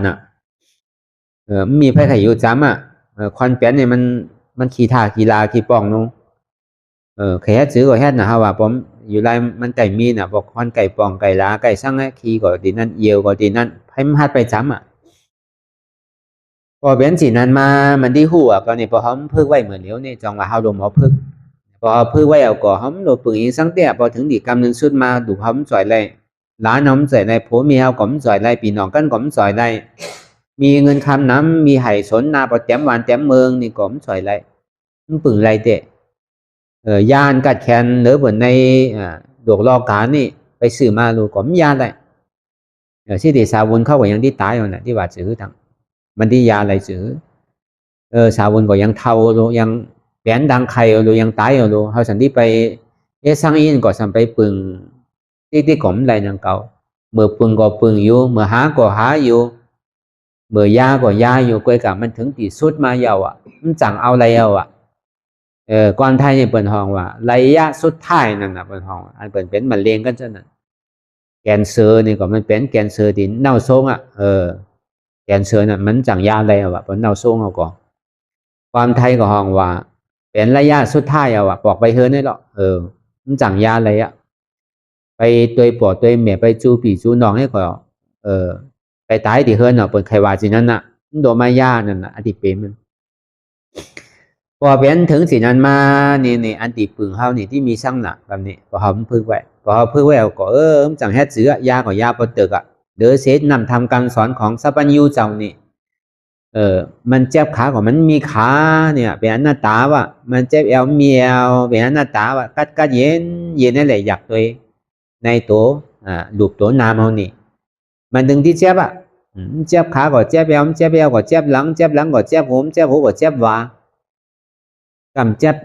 มีไฟไข่อยู่จ้ำควันเปลี่ยนเนี่ยมันขี่ท่ากีฬาขี่ป้องนู้แค่ซื้อก็แค่นะฮะว่าผมอยู่ไรมันไก่มีน่ะบอกคอนไก่ปองไก่ล้าไก่สั่งขี่ก็ดีนั่นเยียวก็ดีนั่นให้มันหัดไปจ้ำพอเป็นสีนั้นมามันที่หัวก็นี่พอเขาพึ่งไว้เหมือนเลี้ยวนี่จังว่าเขาลมเขาพึ่งพอพึ่งไว้เอาก็เขาโดนปืนยิงสังเดียพอถึงดีกำนึงสุดมาดูเขาจ่อยไรล้าน้องจ่อยไรผัวเมียเขาก็จ่อยไรปีน้องกันก็จ่อยไรมีเงินคำน้ำมีไห่สนนาพอแต้มวันแต้มเมืองนี่ก็จ่อยไรมันปืนไรเตะยานกัดแขนหรือเหมือนในดวกลอกการนี่ไปสื่อมาลูกก็ไม่ยานเลยที่ที่สาวุนเข้าก็ยังที่ตายอยู่นะที่ว่าสื่อทั้งมันที่ยาอะไรสื่อสาวุนก็ยังเท่าลูยังแผนดังใครลูยังตายอยู่ลูเขาสันที่ไปสังอินก็สัมไปปึงที่ก่อมอะไรนังเก่าเมื่อปึงก็ปึงอยู่เมื่อหาก็หาอยู่เมื่อยาก็ยาอยู่ก้อยกับมันถึงที่สุดมาเยามันจังเอาอะไรก่อนไทยเนี่ยเปิดห้องว่าระยะสุดท้ายนั่นเปิดห้องอันเปิดเป็นมะเร็งกันซะนั่นแกนเซอร์นี่ก็มันเป็นแกนเซอร์ที่เน่าโซ่แกนเซอร์น่ะมันจังยาอะไรเปิดเน่าโซ่เอาก่อนความไทยก็ห้องว่าเป็นระยะสุดท้ายบอกไปเฮือนนี่หรอกมันจังยาอะไรไปตัวปอตัวเมียไปจูปีจูน้องให้ก่อนไปตายที่เฮือนเปิดใครว่าสินั้นโดนมายานั่นอดีตเป็นมันพอเป็นถึงสิ่งนั้นมานี่อันตีปึงเขานี่ที่มีช่างหนักแบบนี้พอเขาพึ่งไว้พอเขาพึ่งไว้ก็จังแฮดเสือยาก็ยาปตึกเดือเสดนำทำการสอนของสัพพัญญูเจ้านี่มันเจ็บขาของมันมีขาเนี่ยเป็นหน้าตาว่ามันเจ็บเอวเมียวเป็นหน้าตาว่ากัดเย็นนั่นแหละอยากตัวในตัวลูกตัวน้ำเขานี่มันดึงที่เจ็บเจ็บขาก็เจ็บเอวเจ็บเอวก็เจ็บหลังก็เจ็บหูก็เจ็บว่ากำเจ็บ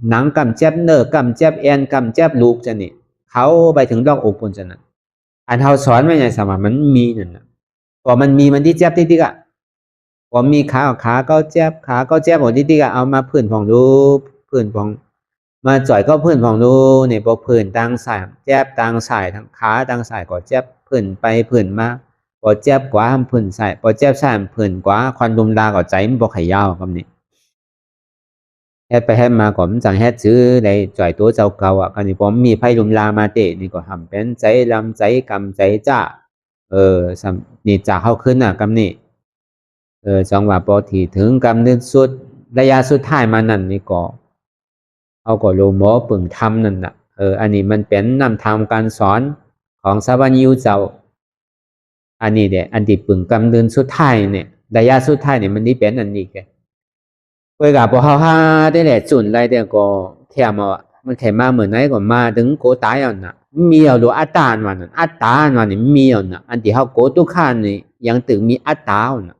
หนังกำเจ็บเนื้อกำเจ็บเอ็นกำเจ็บลูกจะนี่เขาไปถึงดอกอกปุ่นจะนั่นอันเขาสอนไม่ใช่สมัยมันมีนั่นพอมันมีมันที่เจ็บที่พอมีขาก็เจ็บหมดที่เอามาพื้นผ่องดูพื้นผ่องมาจ่อยก็พื้นผ่องดูเนี่ยพอพื้นต่างสายเจ็บต่างสายทั้งขาต่างสายก็เจ็บพื้นไปพื้นมาพอเจ็บกว่าพื้นสายพอเจ็บสายพื้นกว่าควันลมลาก็ใจมันพอไข่ยาวคำนี้แฮดไปแฮดมาก็มันจังแฮดซื้อในจ่อยตัวเจ้าเก่ากันนี่ผมมีไพ่ลุมลามาเตะนี่ก็ทำเป็นใจลำใจกำใจจ้านี่จากเข้าขึ้นกำนี่จังหวะพอถี่ถึงกำนึกสุดระยะสุดท้ายมานั่นนี่ก็เอาก็โลโมปึงทำนั่นอันนี้มันเป็นนำทำการสอนของสัพพัญญูเจ้าอันนี้เดี๋ยอันที่ปึงกำนึกสุดท้ายเนี่ยระยะสุดท้ายเนี่ยมันนี่เป็นอันนี้แกเวลาพอเขาได้แหละจุนไรเดียวก็เทียม มันแค่มาเหมือนไหนก็มาถึงโกตายเอาน่ะมีเอาดูอัตตาวันนั้นอัตตาวันนี้มีเอาน่ะอันที่เขาโกตุขันนี่ยังตึกมีอัตตาน่ะ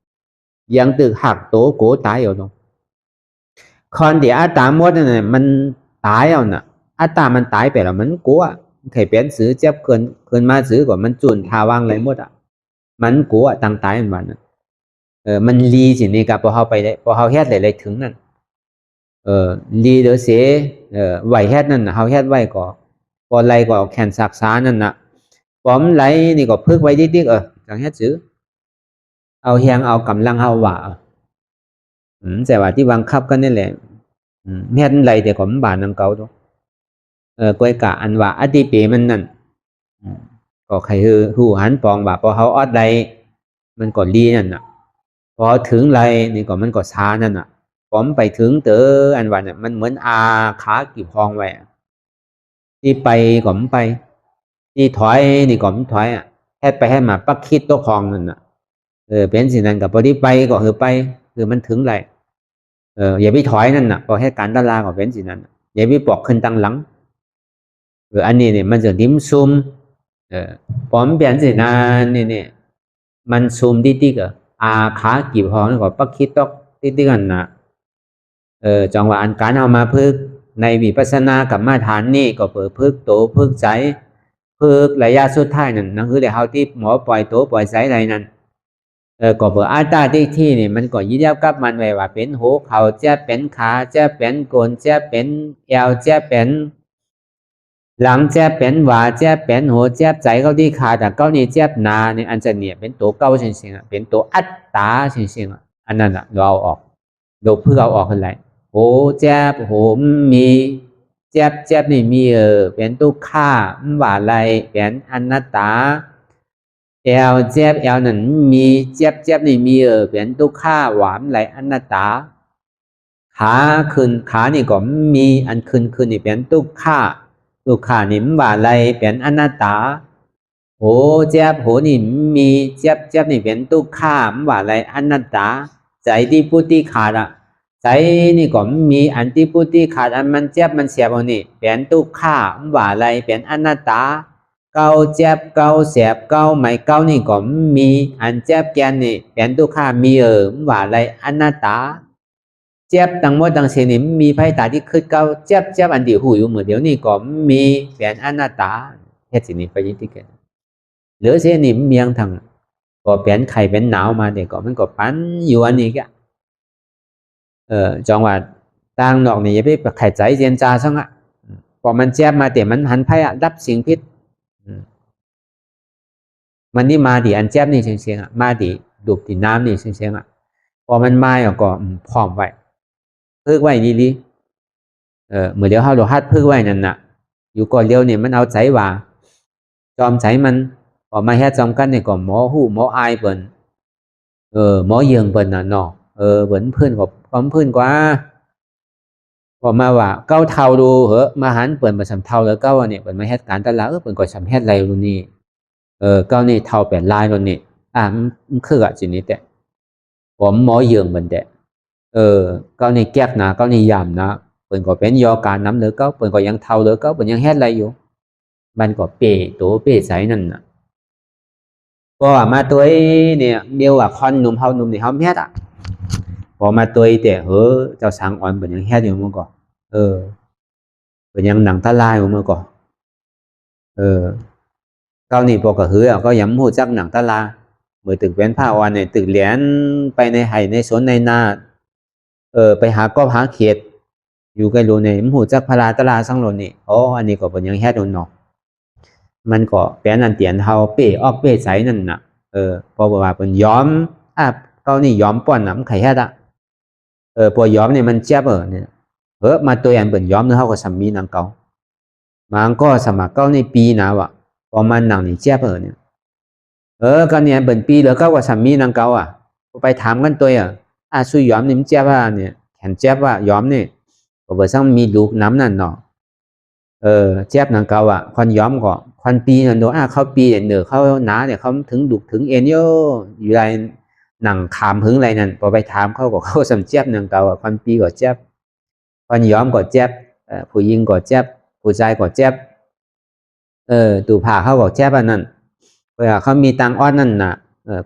ยังตึกหักโตโกตายเอาตรงคนที่อัตตาหมดนั่นน่ะมันตายเอาน่ะอัตตามันตายไปแล้วมันกลัวแค่เป็นซื้อเจ็บเกินมาซื้อก่อนมันจุนทาวางอะไรหมดอ่ะมันกลัวตั้งตายมันนั้นมันลีสินี่กับพอเขาไปได้พอเขาเฮ็ดเลยถึงนั่นลีเดอเสไหวเฮ็ดนั่นเขาเฮ็ดไหวก็พอไรก็แขนศักษานั่นน่ะป้อมไรนี่ก็พึกไว้ดิ๊กจังเฮ็ดซื้อเอาเฮียงเอากำลังเอาว่าแต่ว่าที่บังคับกันนี่แหละเฮ็ดไรแต่ก็มันบานนำเก่าตัวก้อยกะอันว่าอดีปีมันนั่นก็ใครหูหันปองว่าพอเขาออดใดมันก็ลีนั่นน่ะพอถึงไรนี่ก็มันก็ช้านั่นน่ะผมไปถึงเตออันวันน่ะมันเหมือนอาขากี่พองไว้ที่ไปก็มไปที่ถอยนี่ก็มถอยให้ไปให้มาปักคิดตัวคลองนั่นน่ะเป็นสิ่งนั้นกับพอที่ไปก็ไปคือมันถึงไรอย่าไปถอยนั่นน่ะพอให้การตลาก็เป็นสิ่งนั้นอย่าไปปอกขึ้นตั้งหลังอันนี้เนี่ยมันจะดิ้มซุ่มผมเปลี่ยนสิ่งนั้นนี่มันซุ่มดิ๊กอาขากี่พองนี่ก็ปักคิดตัวดิ๊กกันน่ะจังหวะอันการเอามาพึกในวิปัสสนากรรมฐานนี่ก็เปิดพึกโตพึกใจพึกระยะสุดท้ายนั่นนั่นคือเดี๋ยวเขาที่หมอปล่อยโตปล่อยใจอะไรนั่นก็เปิดอัตตาที่นี่มันก็ยึดยับกับมันไว้ว่าเป็นหัวเขาจะเป็นขาจะเป็นโกนจะเป็นเอวจะเป็นหลังจะเป็นว่าจะเป็นหัวจะใจเขาที่ขาแต่เขานี่จะนาเนี่ยอันจะเนี่ยเป็นตัวเก้าจริงๆเป็นตัวอัตตาจริงๆอันนั้นเราเอาออกเราเพื่อเอาออกอะไรโหเจ็บโหมีเจ็บนี่มีเป็นทุกข้าว่าอะไรเป็นอนัตตาเอวเจ็บเอวนั้นมีเจ็บนี่มีเป็นทุกข้าหวานอะไรอนัตตาขาขึ้นขานี่ก็มีอันขึ้นนี่เป็นทุกข้านี่ว่าอะไรเป็นอนัตตาโหเจ็บโหนี่มีเจ็บนี่เป็นทุกข้าว่าอะไรอนัตตาใจที่พุทธิขาดใจนี่ก็มีอันที่พุทธิขาดอันมันเจ็บมันเสียบเอานี่เป็นทุกข้าว่าอะไรเป็นอนัตตาเกาเจ็บเกาเสียบเกาไม่เกานี่ก็มีอันเจ็บแกนนี่เป็นทุกข้ามีว่าอะไรอนัตตาเจ็บตั้งหมดตั้งเสียนี่มีไพ่ตาที่ขึ้นเกาเจ็บอันเดียวหูอยู่เหมือนเดี๋ยวนี่ก็มีเป็นอนัตตาเฮ็ดสิ่งนี้ไปยิ่งที่เกิดหรือเสียนี่เมียงทางก็เป็นไข่เป็นหนาวมาเด็กก็มันก็ปั้นอยู่อันนี้ก็จังหวัดต่างนอกนี่อย่าไปไข่ใจเจียนจาซังพอมันเจ็บมาแต่มันหันไพ่รับสิ่งพิษมันนี่มาดิอันเจ็บนี่เชียงมาดิดูดดิน้ำนี่เชียงพอมันมาก็พร้อมไว้พึกไว้ดีๆเมื่อเดี๋ยวเขาเราฮัดพึกไว้นั่นน่ะอยู่ก่อนเดียวเนี่ยมันเอาใจว่าจอมใจมันพอมาแค่จอมกันเนี่ยก็หมอหูหมออายเปิ่นหมอเยืองเปิ่นน่ะเนาะเปิ่นเพื่อนก็ความเพื่อนกว่าพอมาว่าเก้าเท่าดูเหอะมาหันเปิ่นมาสำเท่าแล้วเก้าเนี่ยเปิ่นมาเฮ็ดการตลาดเปิ่นก็สำเฮ็ดไรรุ่นนี้เก้านี่เท่าเป็นลายรุ่นนี้มันคืออะสินี้แต่ผมหมอเยืองเปิ่นแต่เก้านี่แก๊กนะเก้านี่ยามนะเปิ่นก็เป็นยอการน้ำเหลือเก้าเปิ่นก็ยังเท่าเหลือเก้าเปิ่นยังเฮ็ดไรอยู่มันก็เป๋ตัวเป๋ใสนั่นน่ะก็มาตัวเนี่ยเดียวว่าคอนหนุ่มเฮาหนุ่มนี่เฮาเฮ็ดพอมาตัวแต่เจ้าสังอ่อนเป็นยังเฮ็ดอยู่เมื่อก่อนเป็นยังหนังตาลายอยู่เมื่อก่อนเก้านี่พอก็ก็ยังหูจักหนังตาลาเมื่อตึกเป็นผ้าอ่อนเนี่ยตึกเหรียญไปในไห่ในสวนในนาไปหาก็หาเขียดอยู่ใกล้รูในหูจักพลาตาลาสังโลนี่อันนี้ก็เป็นยังเฮ็ดอยู่เนาะมันก็เป็นอันเตียนเฮาเป้ออกเป้ใสนั่นน่ะพอบอกว่าเป็นย้อมเก้านี่ย้อมป้อนน้ำไข่เฮ็ดพอย้อมเนี่ยมันเจ็บเนี่ยมาตัวอันเป็นย้อมเนื้อเขาก็สามีนางเก่ามันก็สมัครเก้าในปีนะวะพอมันหนังนี่เจ็บเนี่ยก็เนี่ยเป็นปีแล้วก็ว่าสามีนางเก่าไปถามกันตัวช่วยย้อมนี่มันเจ็บเนี่ยแขนเจ็บว่าย้อมเนี่ยก็บอกซังมีลูกน้ำนั่นเนาะเจ็บนางเก่าควันย้อมก็ควันปีนั่นโดเขาปีเดี๋ยวเขาหนาเนี่ยเขาถึงดุถึงเอ็นโยอยู่ไรหนังขามหึงอะไรนั่นพอไปถามเขาสำเจ็บนางเก่าควันปีก็เจ็บควันย้อมก็เจ็บผู้หญิงก็เจ็บ ผู้ชายก็เจ็บตู่ผ่าเขาก็เจ็บอันนั้นเวลาเขามีตังอ้อนนั่นน่ะ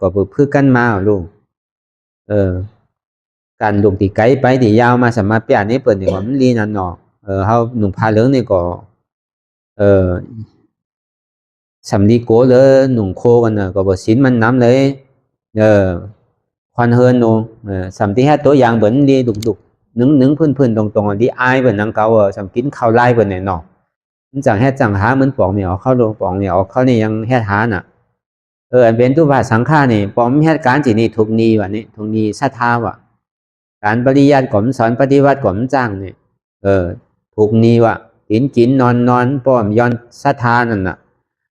ก็พึ่งกันมาลูกการลูกตีไกลไปตียาวมาสามารถเปลี่ยนนี้เปิดนี่ก็มันลีนั่นเนาะเขาหนุ่มพาเหลืองนี่ก็สำลีโก้เลยหนุ่มโคกันน่ะก็บอกสินมันน้ำเลยควันเฮินโนสำที่ให้ตัวอย่างเหมือนดีดุกนึงพื้นตรงๆที่อายเหมือนนังเกาสำกินข้าวไล่เหมือนเนี่ยเนาะมันจังแค่จังหาเหมือนปองเนี่ยเอาเข้าลงปองเนี่ยเอาเข้านี่ยังแค่หาน่ะอันเป็นตุบาสังฆานี่ปอมแค่การจีนี่ทุกนีวะนี่ทุกนีศรัทธาวะการปริยัติก่อมสอนปฏิวัติก่อมจ้างเนี่ยทุกนีวะกินนอนปอมย้อนศรัทธานั่นน่ะ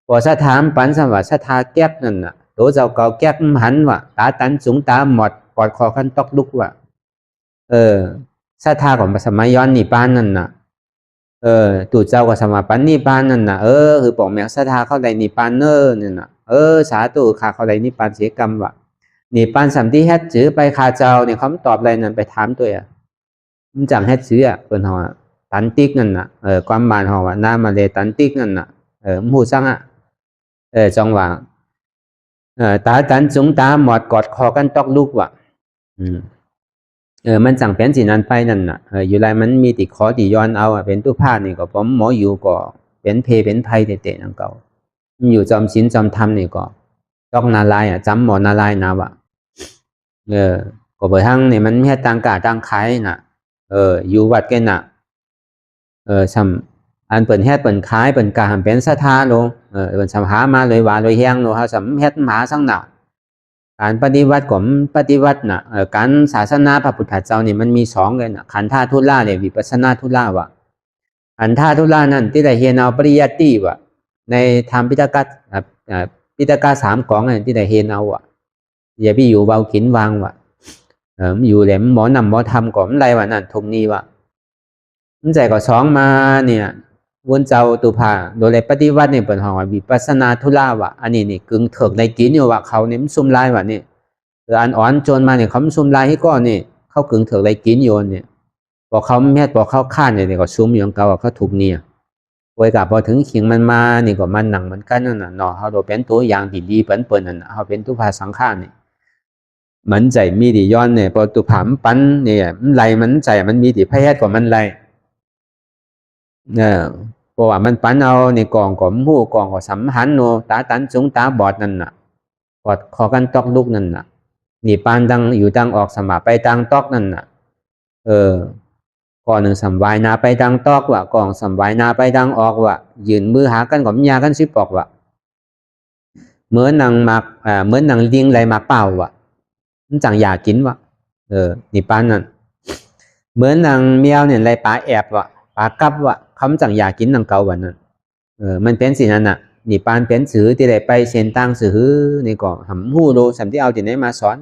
พอศรัทธาปันสวัสดิ์ศรัทธาแก๊กนั่นน่ะตัวเจ้าเก่าแก๊กหันวะตาตันสูงตาหมดกอดคอกันตอกลุกวะศรัทธาของสมัยย้อนนิพพานนั่นน่ะตู่เจ้ากับสมาปันนิพพานนั่นน่ะคือบอกแมวศรัทธาเข้าในนิพพานเนี่ยน่ะสาธุขาเข้าในนิพพานเสียกรรมวะนิพพานสัมที่เฮ็ดจื้อไปคาเจ้าเนี่ยเขาตอบอะไรนั่นไปถามตัวมันจังเฮ็ดจื้อเป็นหัวตันติกนั่นน่ะความหมายหัวน้ามาเลยตันติกนั่นน่ะมูซังจังหวะตาตันจุงตาหมดกอดคอกันตอกลุกวะมันจังเป็นสิ่งนั้นไปนั่นน่ะอยู่ไรมันมีติดขอติย้อนเอาเป็นตู้ผ้านี่ก็ผมหมออยู่ก็เป็นเพเป็นไพ่เตะนั่งเก่าอยู่จอมศีลจอมธรรมนี่ก็ต้องนาลายจำหมอนาลายนาวะก็เบอร์ทั้งนี่มันแค่ต่างกาต่างขายน่ะอยู่วัดกันน่ะซ้ำอันเปิดแค่เปิดขายเปิดกาหเป็นศรัทธาโลเปิดสัมหามาเลยว่าเลยแห้งโลเขาสัมเฮ็ดหมาสังหนาการปฏิวัติของปฏิวัติน่ะการศาสนาพระพุทธเจ้านี่มันมี2เลยน่ะขันธาทุล่าเนี่ยวิปัสสนาทุล่าวะขันธาทุล่านั่นที่ได้เห็นเอาปริยัติวะในธรรมปิฎก3กองเนี่ยที่ได้เห็นเอาวะอย่าไปอยู่เบาขินวางวะอยู่แหลมหมอนำหมอทำก่อนไรวะนั่นทงนี้วะมันใจก็2มาเนี่ยวนเจ้าตุภาโดยปฏิวัติเนี่ยเปิดห้องวิปัสสนาทุล่าวะอันนี้นี่กึ่งเถิกในกินอยู่วะเขาเนี่ยมันซุ่มลายวะนี่อันอ่อนโจนมาเนี่ยเขาซุ่มลายให้ก้อนนี่เขากึ่งเถิกในกินอยู่เนี่ยพอเขาแม่พอเขาข้านเนี่ยก็ซุ่มอย่างเก่าเขาถูกเนี่ยโดยกับพอถึงขิงมันมานี่ก็มันหนังเหมือนกันนั่นน่ะเนาะเขาโดยเป็นตัวอย่างดีๆเปิ่นนั่นเขาเป็นตุภาสังฆาเนี่ยมันใจมีดีย้อนเนี่ยพอตุภามปันเนี่ยมันไรมันใจมันมีดีพยาธิกว่ามันไรเพราะว่ามันปันเอาในกองของหูกองของสัมหันโนตาตันจุงตาบอดนั่นน่ะกอดคอกันตอกลุกนั่นน่ะนี่ปานดังอยู่ดังออกสมาไปดังตอกนั่นน่ะก่อนหนึ่งสัมวายนาไปดังตอกว่ะกองสัมวายนาไปดังออกว่ะยืนมือหากันกอมยากันซิปอกว่ะเหมือนนางมักเหมือนนางลิงไหลมาเป่าว่ะมันจังอยากกินว่ะนี่ปานนั่นเหมือนนางเมียวเนี่ยไหลปลาแอบว่ะปลากับว่ะคำจังอยากกินนางเก่าวันนั้นมันเป็นสิ่งนั้นน่ะนี่ปานเป็นสื่อที่ได้ไปเส้นตั้งสื่อนี่ก็หำหู้โลสัมที่เอาที่ไหนมาสอน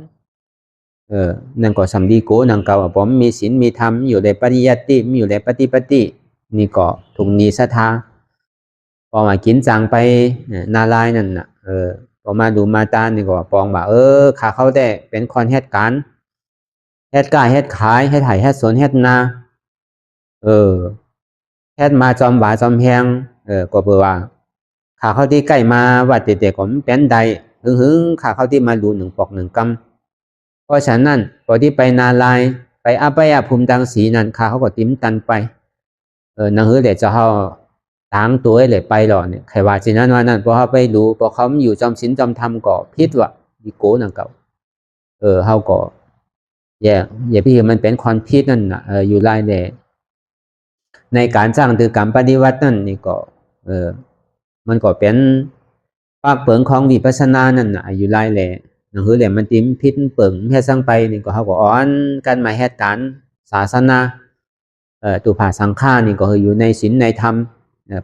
นั่นก็สัมดีโกนางเก่าผมมีศีลมีธรรมอยู่ในปริยัติมีอยู่ในปฏิปตินี่ก็ถูกนีศรัทธาพอมากินจังไปนาลายนั่นน่ะพอมาดูมาตานี่ก็ปองว่าข้าเขาได้เป็นคนเหตุการณ์เหตุการณ์เหตุขายเหตุไห่เหตุสนเหตุนาเฮ็ดมาจอมหวาจอมแหงก็เพื่อว่าข้าเขาที่ใกล้มาว่าเด็กๆผมเป็นใดหึงข้าเขาที่มาดู1 ปอก 1 กำเพราะฉะนั้นพอที่ไปนาลายไปอัปยภูมิดังสีนั้นข้าเขาก็ติ้มตันไปนางเด็กจะเขาตั้งตัวเลยไปหรอเนี่ยใครว่าสิ่งนั้นว่านั่นพอเขาไปดูพอเขาอยู่จอมศีลจอมธรรมก็พิษว่ะดีโก้นางเก่าเขาก็อย่าพี่มันเป็นความพิษนั่นน่ะอยู่ไล่แหล่ในการสร้างตือกรรมปฏิวัตินั่นนี่ก็มันก็เป็นภาคเปิงของวิปัสสนานั่นน่ะอยู่ไล่แหล่หนังสือแหล่มันติ้มพิษเปิงแค่สร้างไปนี่ก็เขาก็อ่อนกันมาเหตุการณ์ศาสนาตุภาสังฆานี่ก็คืออยู่ในศีลในธรรม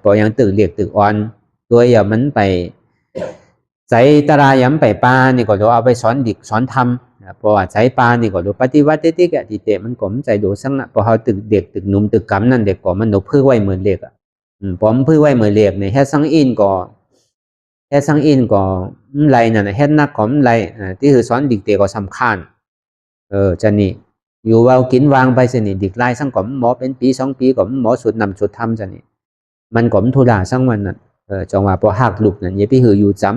พอยังตื่นเรียกตื่นอ่อนโดยอย่ามันไปใจตราย้ำไปปานี่ก็เราเอาไปสอนดิกสอนธรรมเพราะว่าใจปานี่ก็ดูปฏิวัติติ๊กๆที่เตะมันก็มันใจดูสังนะพอเขาตึกเด็กตึกหนุ่มตึกกำนั่นเด็กก็มันดูพื้นไว้เหมือนเด็กพอมันพื้นไว้เหมือนเด็กเนี่ยแค่สังอินก็ไรนั่นแค่นักก็มันไรที่คือสอนดิกเตะก็สำคัญจะนี่อยู่ว่ากินวางไปสินี่ดิกไล่สังก็หมอเป็นปี2 ปีก็หมอสุดนำสุดทำจะนี่ มันก็มธุระสังวันน่ะจังว่าพอหักลุกนั่นอย่าไปหืออยู่จ้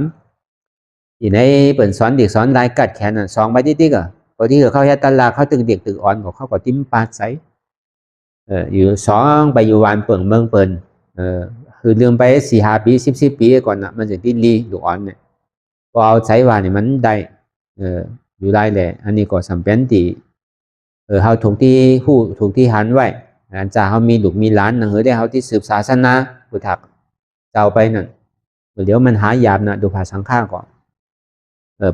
ำที่ในเปิ่นสอนเด็กสอนลายกัดแขนน่ะ2ใบติ๊กๆอ่ะพอที่เขาเฮ็ดตลาดเขาตึกเด็กตึกอ่อนก็เขาก็ติ้มปาดใส่อยู่2ไปอยู่วานเปิ่งเมืองเปิ่นคือลืมไป4-5 ปี10ปีก่อนน่ะมันจะติดลีลูกอ่อนเนี่ยพอเอาใช้ว่านี่มันได้อยู่ได้แหละอันนี้ก็สำเป็นที่เฮาถูกที่ฮู้ถูกที่หันไว้อันจ้าเฮามีลูกมีหลานนั่นเฮอได้เฮาที่สืบศาสนาพุทธะเจ้าไปนั่นเดี๋ยวมันหายามน่ะดูภาสังฆาก่อน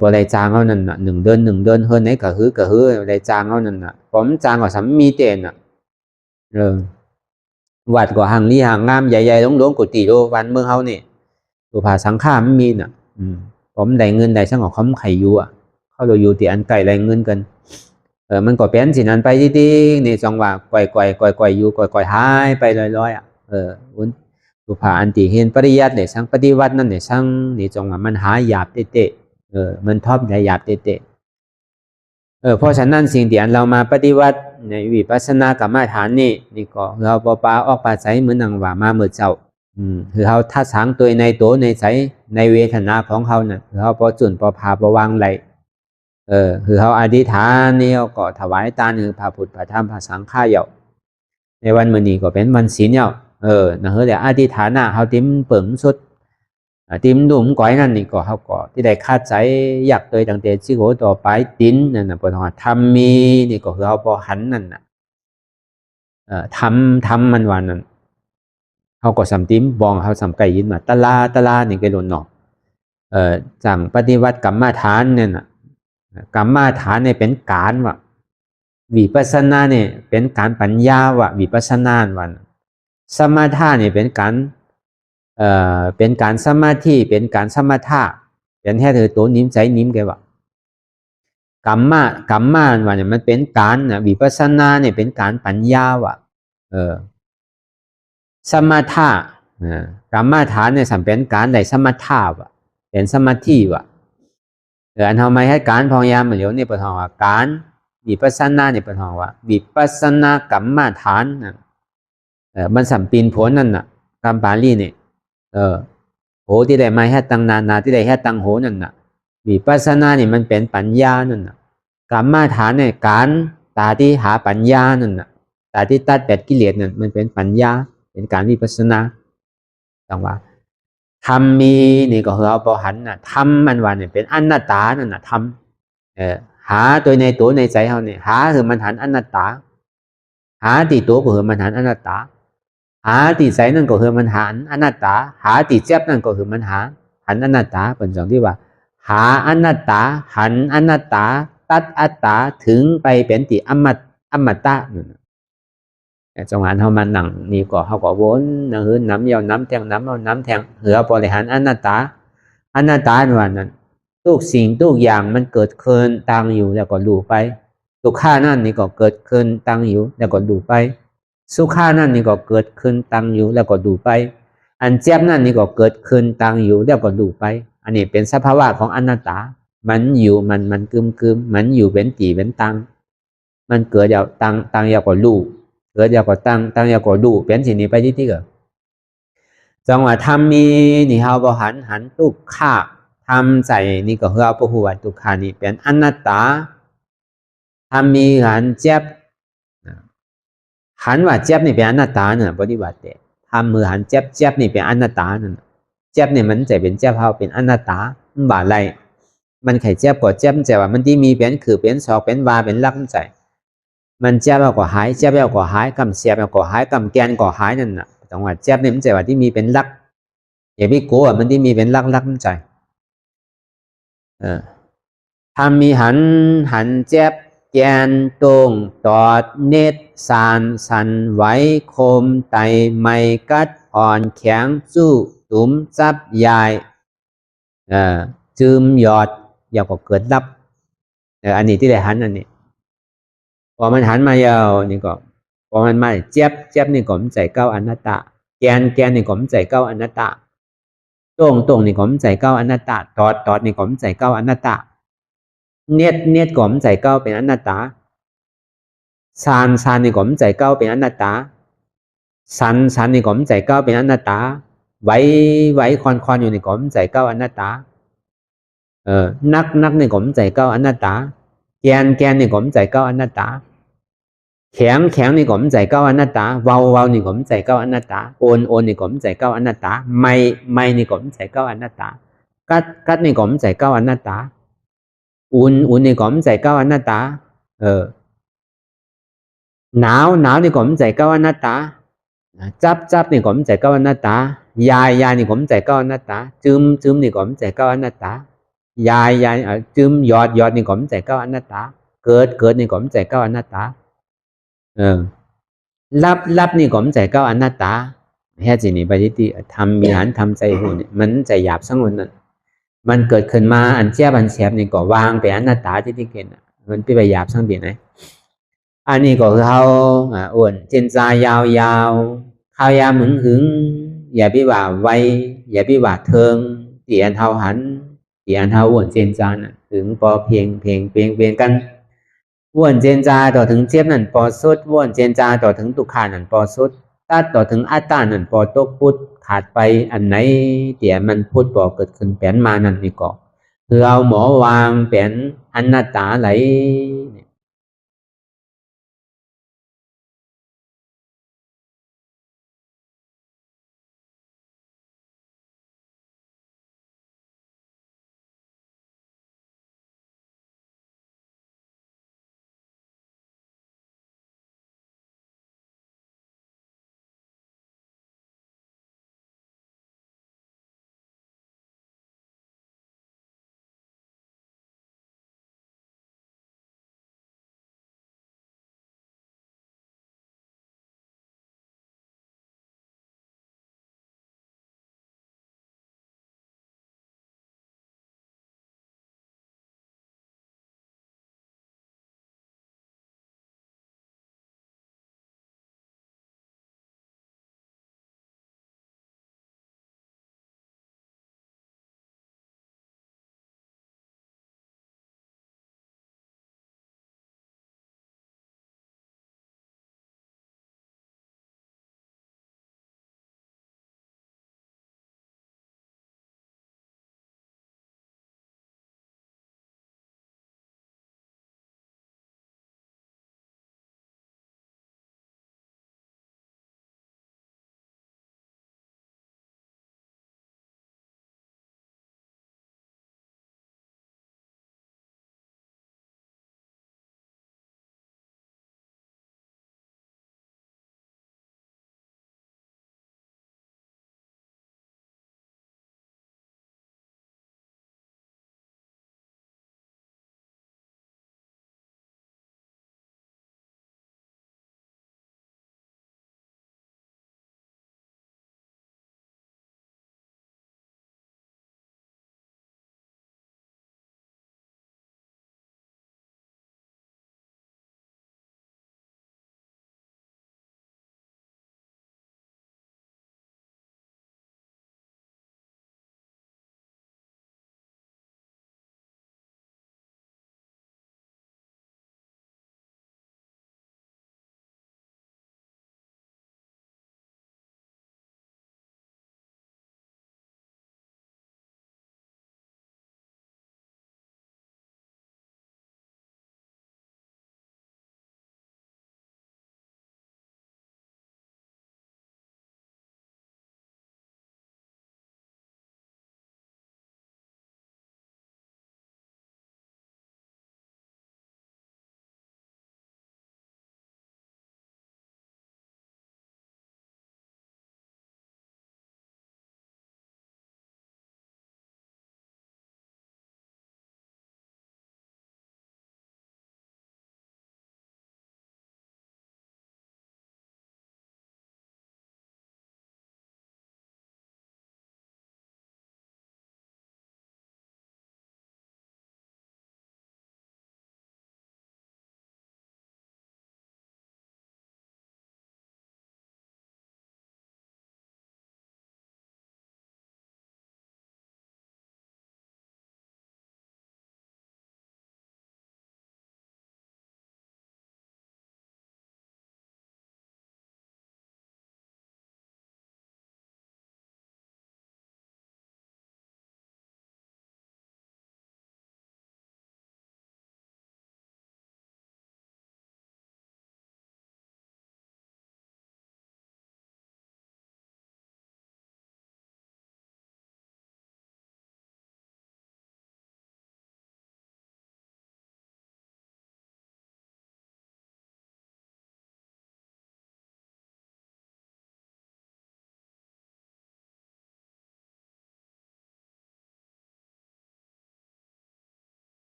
พอได้จางเฮานั่นน่ะ1 เดือนเฮือนไหนก็ฮือได้จางเฮานั่นน่ะผมจางก็สำมีเตนน่ะวัดก็ห่างลีห่างงามใหญ่ๆหลวงๆกุฏิโลวันเมืองเฮานี่ดูภาสังฆามันมีน่ะผมได้เงินได้สังของเขาไข่อยู่อ่ะเขาเราอยู่ที่อันไกลได้เงินกันมันก็เป็นสินั้นไปที่นี่จังว่าก่อยอยู่ก่อยหายไปลอยๆอ่ะดูภาอันติเห็นปริยัติเนี่ยสังปฏิวัตินั่นเนี่ยสังนี่จังว่ามันหาหยาบเตะมันทอบได้หยาบเตะเพราะฉะนั้นสิ่งที่อันเรามาปฏิวัติในวิปัสสนากรรมฐานนี่ก็เราปาออกปาใสเหมือนนังว่ามาเมื่อเจ้าคือเขาทัดสางตัวในตัวในใจในเวทนาของเขาเนี่ยคือเขาพอจุนพอพาประวังไหลคือเขาอธิษฐานนี่ก็ถวายตาหนึ่งพระพุทธพระธรรมพระสังฆาเหยาในวันมื้อนี้ก็เป็นวันศีลเหยานะเฮ้ยแต่อธิษฐานน่ะเขาติ้มเปิ่งสุดติ้มดุมก้อยนั่นนี่ก็เขาก็ที่ได้คาดใจอยากตัวตั้งแต่ชิโกต่อไปติ้นนั่นน่ะปฐมธรรมมีนี่ก็คือเขาพอหันนั่นน่ะทำมันวันนั้นเขาก็สำติ้มบองเขาสำไก่ยินมาตะลานี่ก็หล่นหนอกจังปฏิวัติกรรมฐานเนี่ยน่ะกรรมฐานเนี่ยเป็นการว่าวิปัสสนาเนี่ยเป็นการปัญญาว่าวิปัสสนาวันสมาธิเนี่ยเป็นการสมาธิเป็นการสมาธิเป็นแค่ตัวนิ่มใจนิ่มแกว่ากรรมะว่าเนี่ยมันเป็นการนะวิปัสสนาเนี่ยเป็นการปัญญาว่ะสมาธิกรรมฐานเนี่ยสัมเป็นการได้สมาธิว่ะเป็นสมาธิว่ะอันทำไมให้การพยายามเหมือนเดี๋ยวนี่ประทองว่าการวิปัสสนาเนี่ยประทองว่าวิปัสสนากรรมฐานมันสัมปีนผลนั่นน่ะกรรมปาลีเนี่ยโหที่ได้มาให้ตังนาที่ได้ให้ตังโหนั่นน่ะวิปัสสนาเนี่ยมันเป็นปัญญานั่นน่ะกรรมฐานเนี่ยการตาที่หาปัญญานั่นน่ะตาที่ตัด8กิเลสนั่นมันเป็นปัญญาเป็นการวิปัสสนาจังว่าธรรมมีนี่ก็คือเอาพอหันน่ะธรรมมันว่าเนี่ยเป็นอนัตตานั่นน่ะธรรมหาตัวในตัวในใจเขาเนี่ยหาคือมันหันอนัตตาหาติตัวก็คือมันหันอนัตตาหาติใจนั่นก็คือมันหันอนัตตาหาติเจ็บนั่นก็คือมันหันอนัตตาเป็นสองที่ว่าหาอนัตตาหันอนัตตาตัดอัตตาถึงไปเป็นติอมตะนั่นจังหวะเขามาหนังนี่ก็เขาก็วนนะเฮือน้ำยาวน้ำแทงน้ำเอาน้ำแทงเหือบริหารอนัตตาว่านั้นทุกสิ่งทุกอย่างมันเกิดขึ้นตั้งอยู่แล้วก็ดูไปทุกข้านั่นนี่ก็เกิดขึ้นตั้งอยู่แล้วก็ดูไปสุขานั่นนี่ก็เกิดขึ้นตั้งอยู่แล้วก็ดูไปอันเจ็บนั่นนี่ก็เกิดขึ้นตั้งอยู่แล้วก็ดูไปอันนี้เป็นสภาวะของอนัตตามันอยู่มันกึมมันอยู่เป็นตีเป็นตังมันเกิดแล้วตังแล้วก็รู้เกิดแล้วก็ตั้งแล้วก็ดูเป็นสิ่งนี้ไปที่เกิดจังหวะธรรมมีนี่เฮาบ่หันทุกข้าทำใจนี่ก็เฮาบ่ฮู้ว่าทุกข้านี่เป็นอนัตตาธรรมมีหันเจ็บหันว่าเจ็บนี่เป็นอนัตตาเนี่ยปฏิบัติแต่ทำมือหันเจ็บนี่เป็นอนัตตานั่นเจ็บนี่มันจะเป็นเจ็บเฮาเป็นอนัตตามันบาอะไรมันไข่เจ็บก็เจ็บแต่ว่ามันที่มีเป็นคือเป็นศอกเป็นวาเป็นลักใจมันเจ็บแล้วก็หายเจ็บแล้วก็หายกำเสียบแล้วก็หายกำแกนก็หายนั่นน่ะจังหวะเจ็บนี่มันจะว่าที่มีเป็นลักอย่าไปกลัวมันที่มีเป็นลักใจทำมีหันเจ็บแกนตรงตอดเน็ดสันไหวคมไตไม่กัดอ่อนแข็งสู้ตุ่มซับใหญ่จืมหยอดอย่าก็เกิดดับอันนี้ที่ได้หันอันนี้พอมันหันมายาวนี่ก็พอมันมาเจ็บนี่ก็มันใจเก้าอนัตตาแกนนี่ก็มันใจเก้าอนัตตาตรงนี่ก็มันใจเก้าอนัตตาตอดนี่ก็มันใจเก้าอนัตตาเนียดก็มันใจเก้าเป็นอนัตตาซานนี่ก็มันใจเก้าเป็นอนัตตา สันนี่ก็มันใจเก้าเป็นอนัตตาไว้คอนอยู่นี่ก็มันใจเก้าอนัตตานักนี่ก็มันใจเก้าอนัตตาแกนนี่ก็มันใจเก้าอนัตตาแข็งนี่ก็มันใจเก้าอนัตตาเว้านี่ก็มันใจเก้าอนัตตาโอนนี่ก็มันใจเก้าอนัตตาไม่นี่ก็มันใจเก้าอนัตตากัดนี่ก็มันใจเก้าอนัตตาอุ่นนี่ก็มันใจเก้าอนัตตาหนาวนี่ก็มันใจเก้าอนัตตาจับนี่ก็มันใจเก้าอนัตตายายนี่ก็มันใจเก้าอนัตตาจึมนี่ก็มันใจเก้าอนัตตายายจึมยอดนี่ก็มันใจเก้าอนัตตาเกิดนี่ก็มันใจเก้าอนัตตารับนี่ก็มันใจเก้าอนัตตาแท้จริงนี่ปฏิติทำมีหารทำใจหูนี่มันใจหยาบสังวนนั้นมันเกิดขึ้นมาอันเจี๊ยบอันแฉบนี่ก็วางไปอนัตตาที่เกิดมันไปหยาบสังเดียไหนอันนี้ก็คือเฮาอ้วนเจนจายาวๆข้าวยามึงหึงอย่าไปว่าไวอย่าไปว่าเทิงเตียนเฮาหันเตียนเฮาอ้วนเจนจาน่ะถึงพอเพียงกันอ้วนเจนจาต่อถึงเจี๊ยบนั่นพอสุดอ้วนเจนจาต่อถึงทุกขานั่นพอสุดตัดต่อถึงอัตตานั่นพอตกพุทธขาดไปอันไหนเตียมันพุทธบ่เกิดขึ้นแปลนมานั่นนี่ก็คือเอาหมอวางแปลนอนัตตาไหล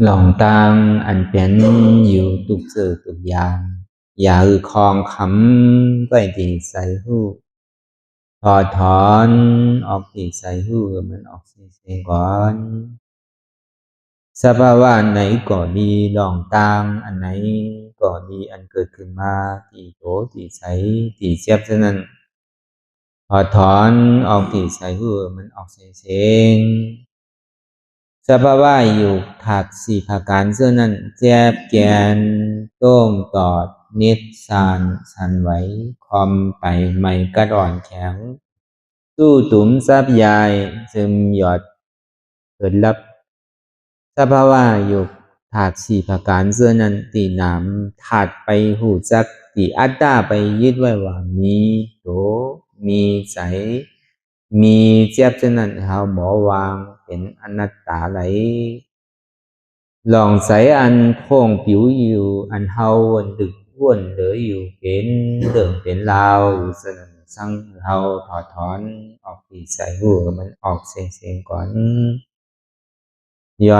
หลองตังอันเป็นอยู่ทุกสื่อทุกอย่างอย่าคลองคำไปที่ใส่หูถอดถอนออกที่ใส่หูมันออกเสียงก่อนสภาวะไหนก็ดีหลองตังอันไหนก็ดีอันเกิดขึ้นมาที่โตที่ใสที่เสียบฉะนั้นถอดถอนออกที่ใส่หูมันออกเสียงสภาวะอยู่ถักสี่ภาการเสื้อนั้นแจบแกนต้งตอดนิดสานสันไหวคอมไปไม่กระดอนแข็งสู้ตุ๋มซับยายซึมหยอดเกิดลับสภาวะอยู่ถักสี่ภาการเสื้อนั้นตีหนามถัดไปหูจักตีอัตตาไปยึดไว้ว่ามีโตมีใจมีเจ็บฉะนั้นเฮาหมอวางเป็นอนัตตาไหลลองใส่อันโค้งผิวอยู่อันเฮาวนดึกวนเหลืออยู่เป็นเรื่องเป็นราวอยู่ฉะนั้นสั่งเฮาถอดถอนออกที่ใส่หูมันออกเสียงก่อนย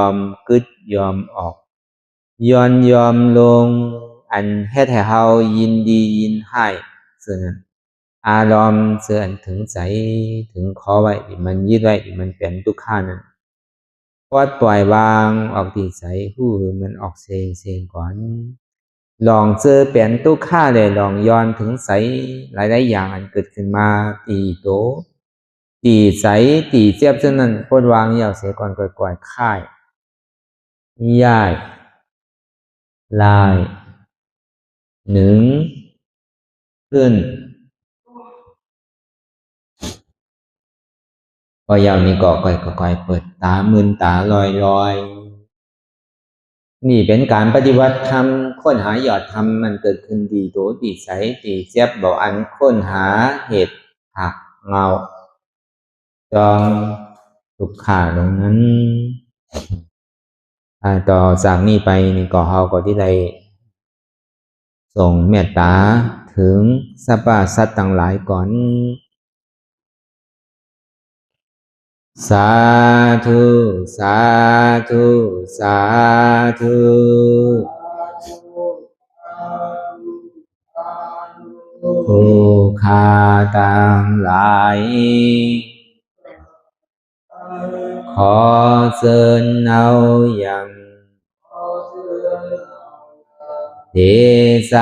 อมกึดยอมออกยอมลงอันเฮ็ดให้เฮายินดียินให้ฉะนั้นอารมณ์เสื่อถึงใจถึงขอไว้มันยึดไว้มันเป็นทุกขานั้นปล่อยวางออกที่ใจหูมันออกเสียงก่อนลองเจอเป็นทุกขาเลยลองย้อนถึงใสหลายๆอย่างอันเกิดขึ้นมาตีโตตีใสตีเจ็บฉะนั้นปลดวางยาวเสียก่อนก่อยๆค่ายย่ายลายหนึ่งขึ้นพอยาวนี้ก็ค่อยเปิดตามึนตาลอยนี่เป็นการปฏิบัติธรรมค้นหายอดธรรมมันเกิดขึ้นดีโตดีใสดีเจ็บบอกอันค้นหาเหตุหักเงาจองทุกขาตรงนั้นต่อจากนี้ไปนี่ก็เฮาก็ที่ได้ส่งเมตตาถึงสรรพสัตว์ต่างหลายก่อนสาธุสาธุสาธุผู้ฆ่าต่างหลายขอเชิญเอาอย่างเทศ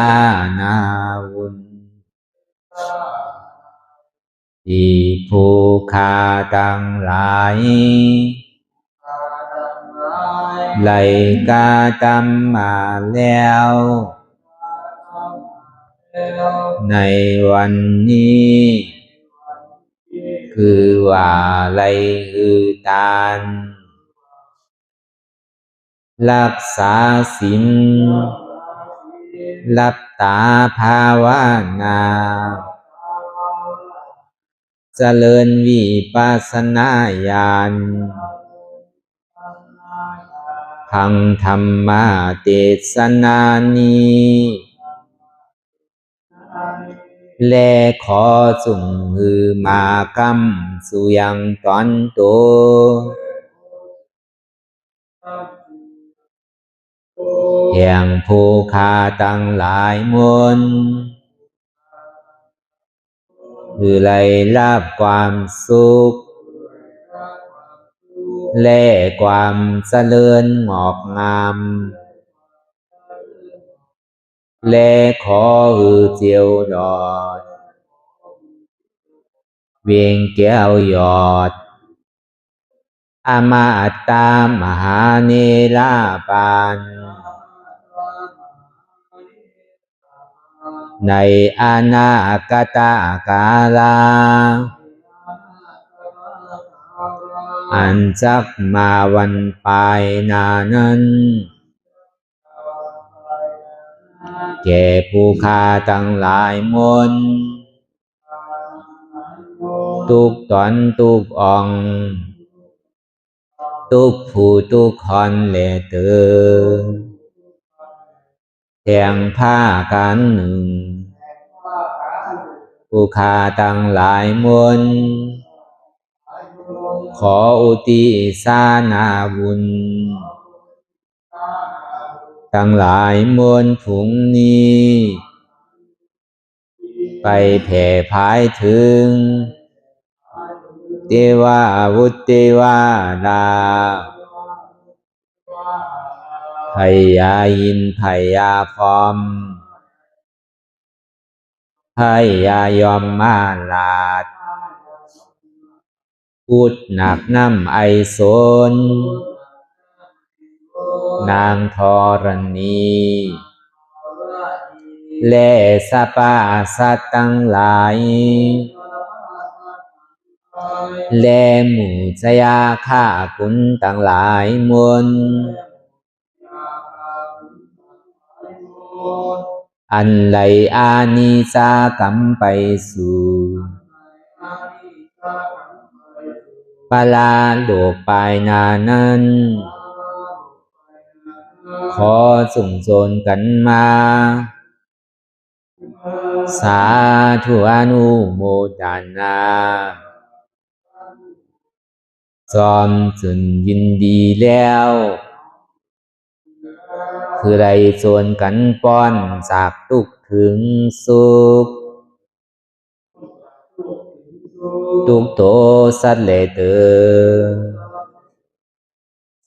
นาวุญที่ผู้ฆ่าต่างหลายไหลกาตำมาแล้วในวันนี้คือว่าไหลอือตานรักษาศีลหลับตาภาวนาเจริญวิปัสสนาญาณพังธรรมเทศนานี้และขอสุ่มหือมากรรมสุยังตอนโตแห่งผู้ฆ่าตั้งหลายมนคือไล่ลาบความสุขและความเจริญงอกงามและขอหือเจียวดอดเวียงแก้วยอดอมาตามหาเนรปานในอนาคตกาลาอันจักมาวันปลายนานั้นแก่ผู้ฆ่าทั้งหลายมนทุกตอนทุกองทุกผู้ทุกคนและเตือแทงผ้ากันหนึ่งผู้ฆ่าทั้งหลายมน ขออุทิศนาบุญทั้งหลายมวลผุงนี้ไปแผ่พายถึงเทวาวุตเทวาดาพญาอินทร์พญาพรหมพญายมมาราชพูดหนักน้ำไอโซนนางธรณีและสรรพสัตว์ทั้งหลายและหมู่ชยาข้าคุณทั้งหลายมวลอันไหลอานิสากรรมไปสู่ปลาโลกปลายนานั้นขอส่งโจรกันมาสาธุอนุโมทนาจอมจุนยินดีแล้วคือไรโจรกันป้อนจากทุกข์ถึงสุขทุกโตสัตว์เลเตอ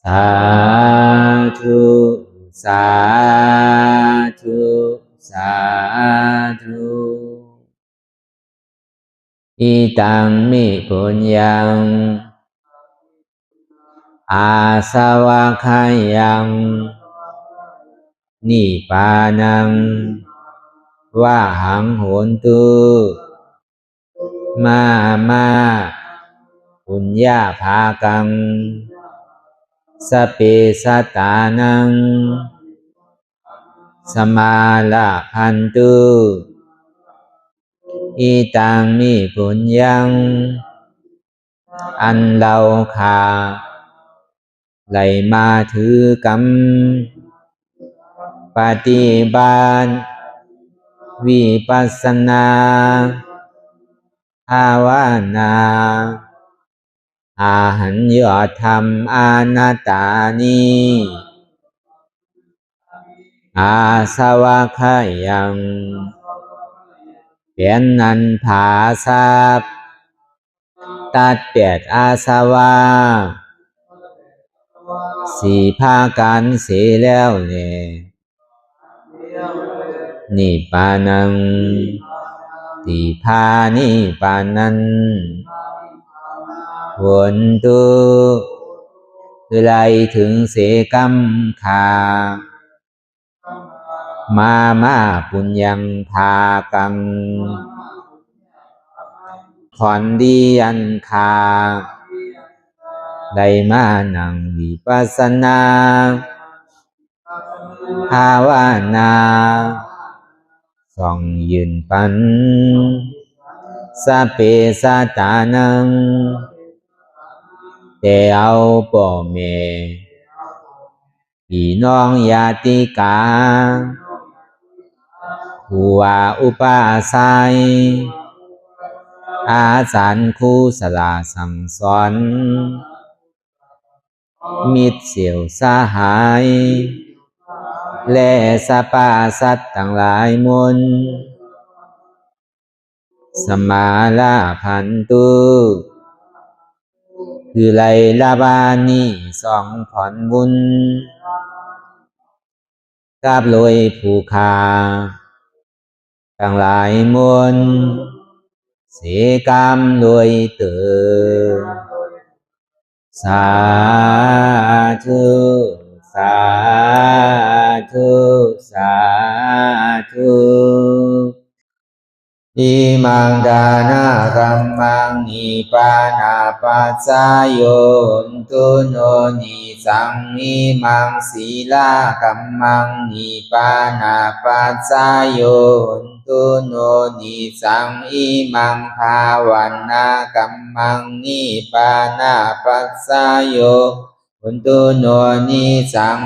สาธุสาธุสาธุอิตังมิปุญญังอาสวะคายังนิพพานังวะหังโหนตุมาปุญญาภากังสเปสัตตานังสมาลาพันตุอิตังมิปุญญังอันเราขาไหลมาถือกรรมปฏิบัติวิปัสสนาภาวนาอาหันยอดธรรมอานาตานีอาสวะคายังเป็นนันผาทรัพย์ตัดเปียดอาสวะสี่ภากันเสียแล้วเนี่ยนิพพานังติพานิพพานันผลตุคือไรถึงเสกรรมขามาปุญญังภากังขอนดีอันคาได้มานังวิปัสสนาภาวนาส่องยืนปันสเปสัตตานังแต่เอาป่อแม่พี่น้องญาติกาผู้ว่าอุปาสัยอาจารย์ครูสลาสั่งสอนมิตรเสี่ยวสหายและสรรพสัตว์ทั้งหลายมวลสมาลาพันตุคือไลลาบานีสองผ่อนบุญกับลอยผู้คาทั้งหลายมวลเสกรรมลอยเติมสาธุสาธุสาธุอิมังดานากัมมังนิปานาปัสสายโยนตุโนนิสังอิมังศีลากัมมังนิปานาปัสสายโยนตุโนนิสังอิมังภาวันนากัมมังนิปานาปัสสายโยนตุโนนิสัง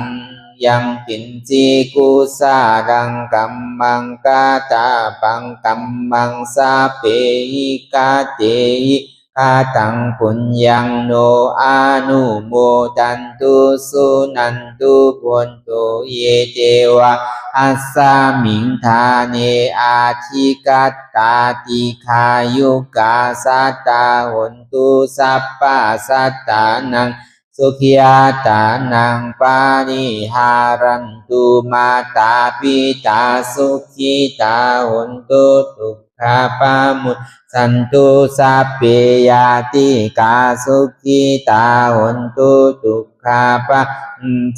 ยังกินจีกุสาดังกัมมังกาตาปังกัมมังสาเปหิกาเตหิ คาตังปุญญังโนอานุโมดันตุสุนันตุพุนตุเยเจวะอัสสามิงทาเนอาทิกัตตาติขายุกาสัตตาหนตุสัพพะสัตตานังสุขิยาตานังปานิหารันตุมาตาปิตาสุขิตาหนตุทุกขาปามุสันตุสัพเพยาติกาสุขิตาหนตุทุกขาปา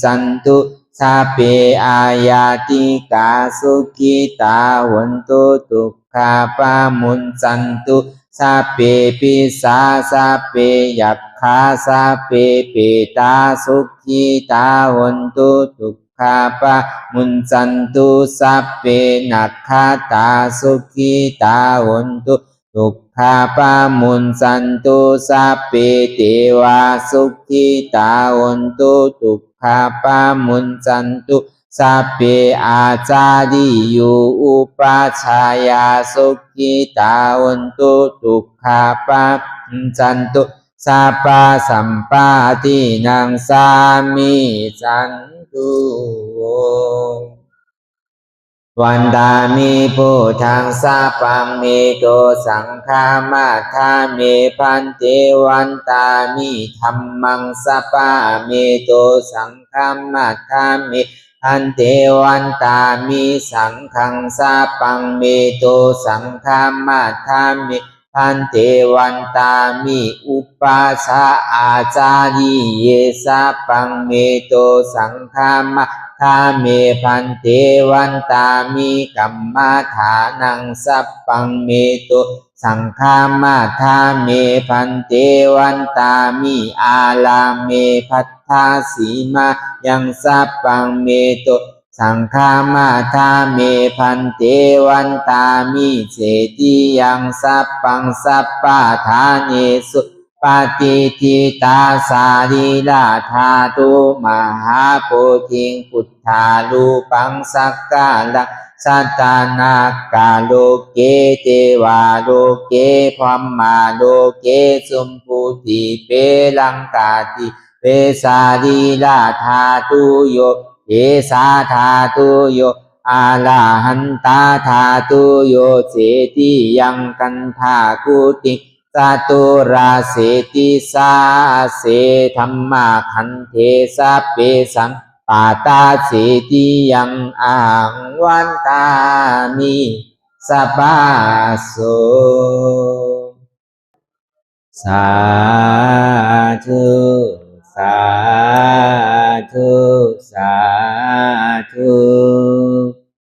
สันตุสัพเพอายาติกาสุขิตาหนตุทุกขาปามุสันตุสัพเพปิสาสัพเพยัคฆาสัพเพเปตาสุขิตาหนตุทุกขาปามุสันตุสัพเพนัคขตาสุขิตาหนตุทุกขาปามุสันตุสัพเพเทวาสุขิตาหนตุทุกขาปามุสันตุสัพเพอาจาริยุอุปัชฌายาสุขิตาหนตุทุกขาปามุสันตุสัพพะสัมปาทินังสามิสันตุวันตามิพุทธังสัพพังเมโตสังฆามาทาเมพันเตวันตามิธัมมังสัพพะเมโตสังฆามาทาเมพันเตวันตามิสังฆังสัพพังเมโตสังฆามาทาเมพันเตวันตามิอุปัสสะอาจาริเยสัพพังเมโตสังฆามาทาเมพันเตวันตามิกัมมาฐานังสัพพังเมโตสังฆามาทาเมพันเตวันตามิอาลาเมพัทธาสีมายังสัพพังเมโตสังฆามาทาเมพันเตวันตามิเสติยังสัพพังสัพพะทาเนสุปฏิทิตาสาริลาธาตุมหาโพธิงพุทธาลูปังสักกาลังสัตตานากาโลเกเทวาโลเกพัมมาโลเกสุมพุติเปลังกาติเปสาริลาธาตุโยเอสาธาตุโยอาลาหันตาธาตุโยเสติยังกันธากุติสตุราเสติสาเสธัมมาคันเทสะเปสังปาตาเสติยังอังวันตามิสัพพะโสสาธุสาธุสาธุ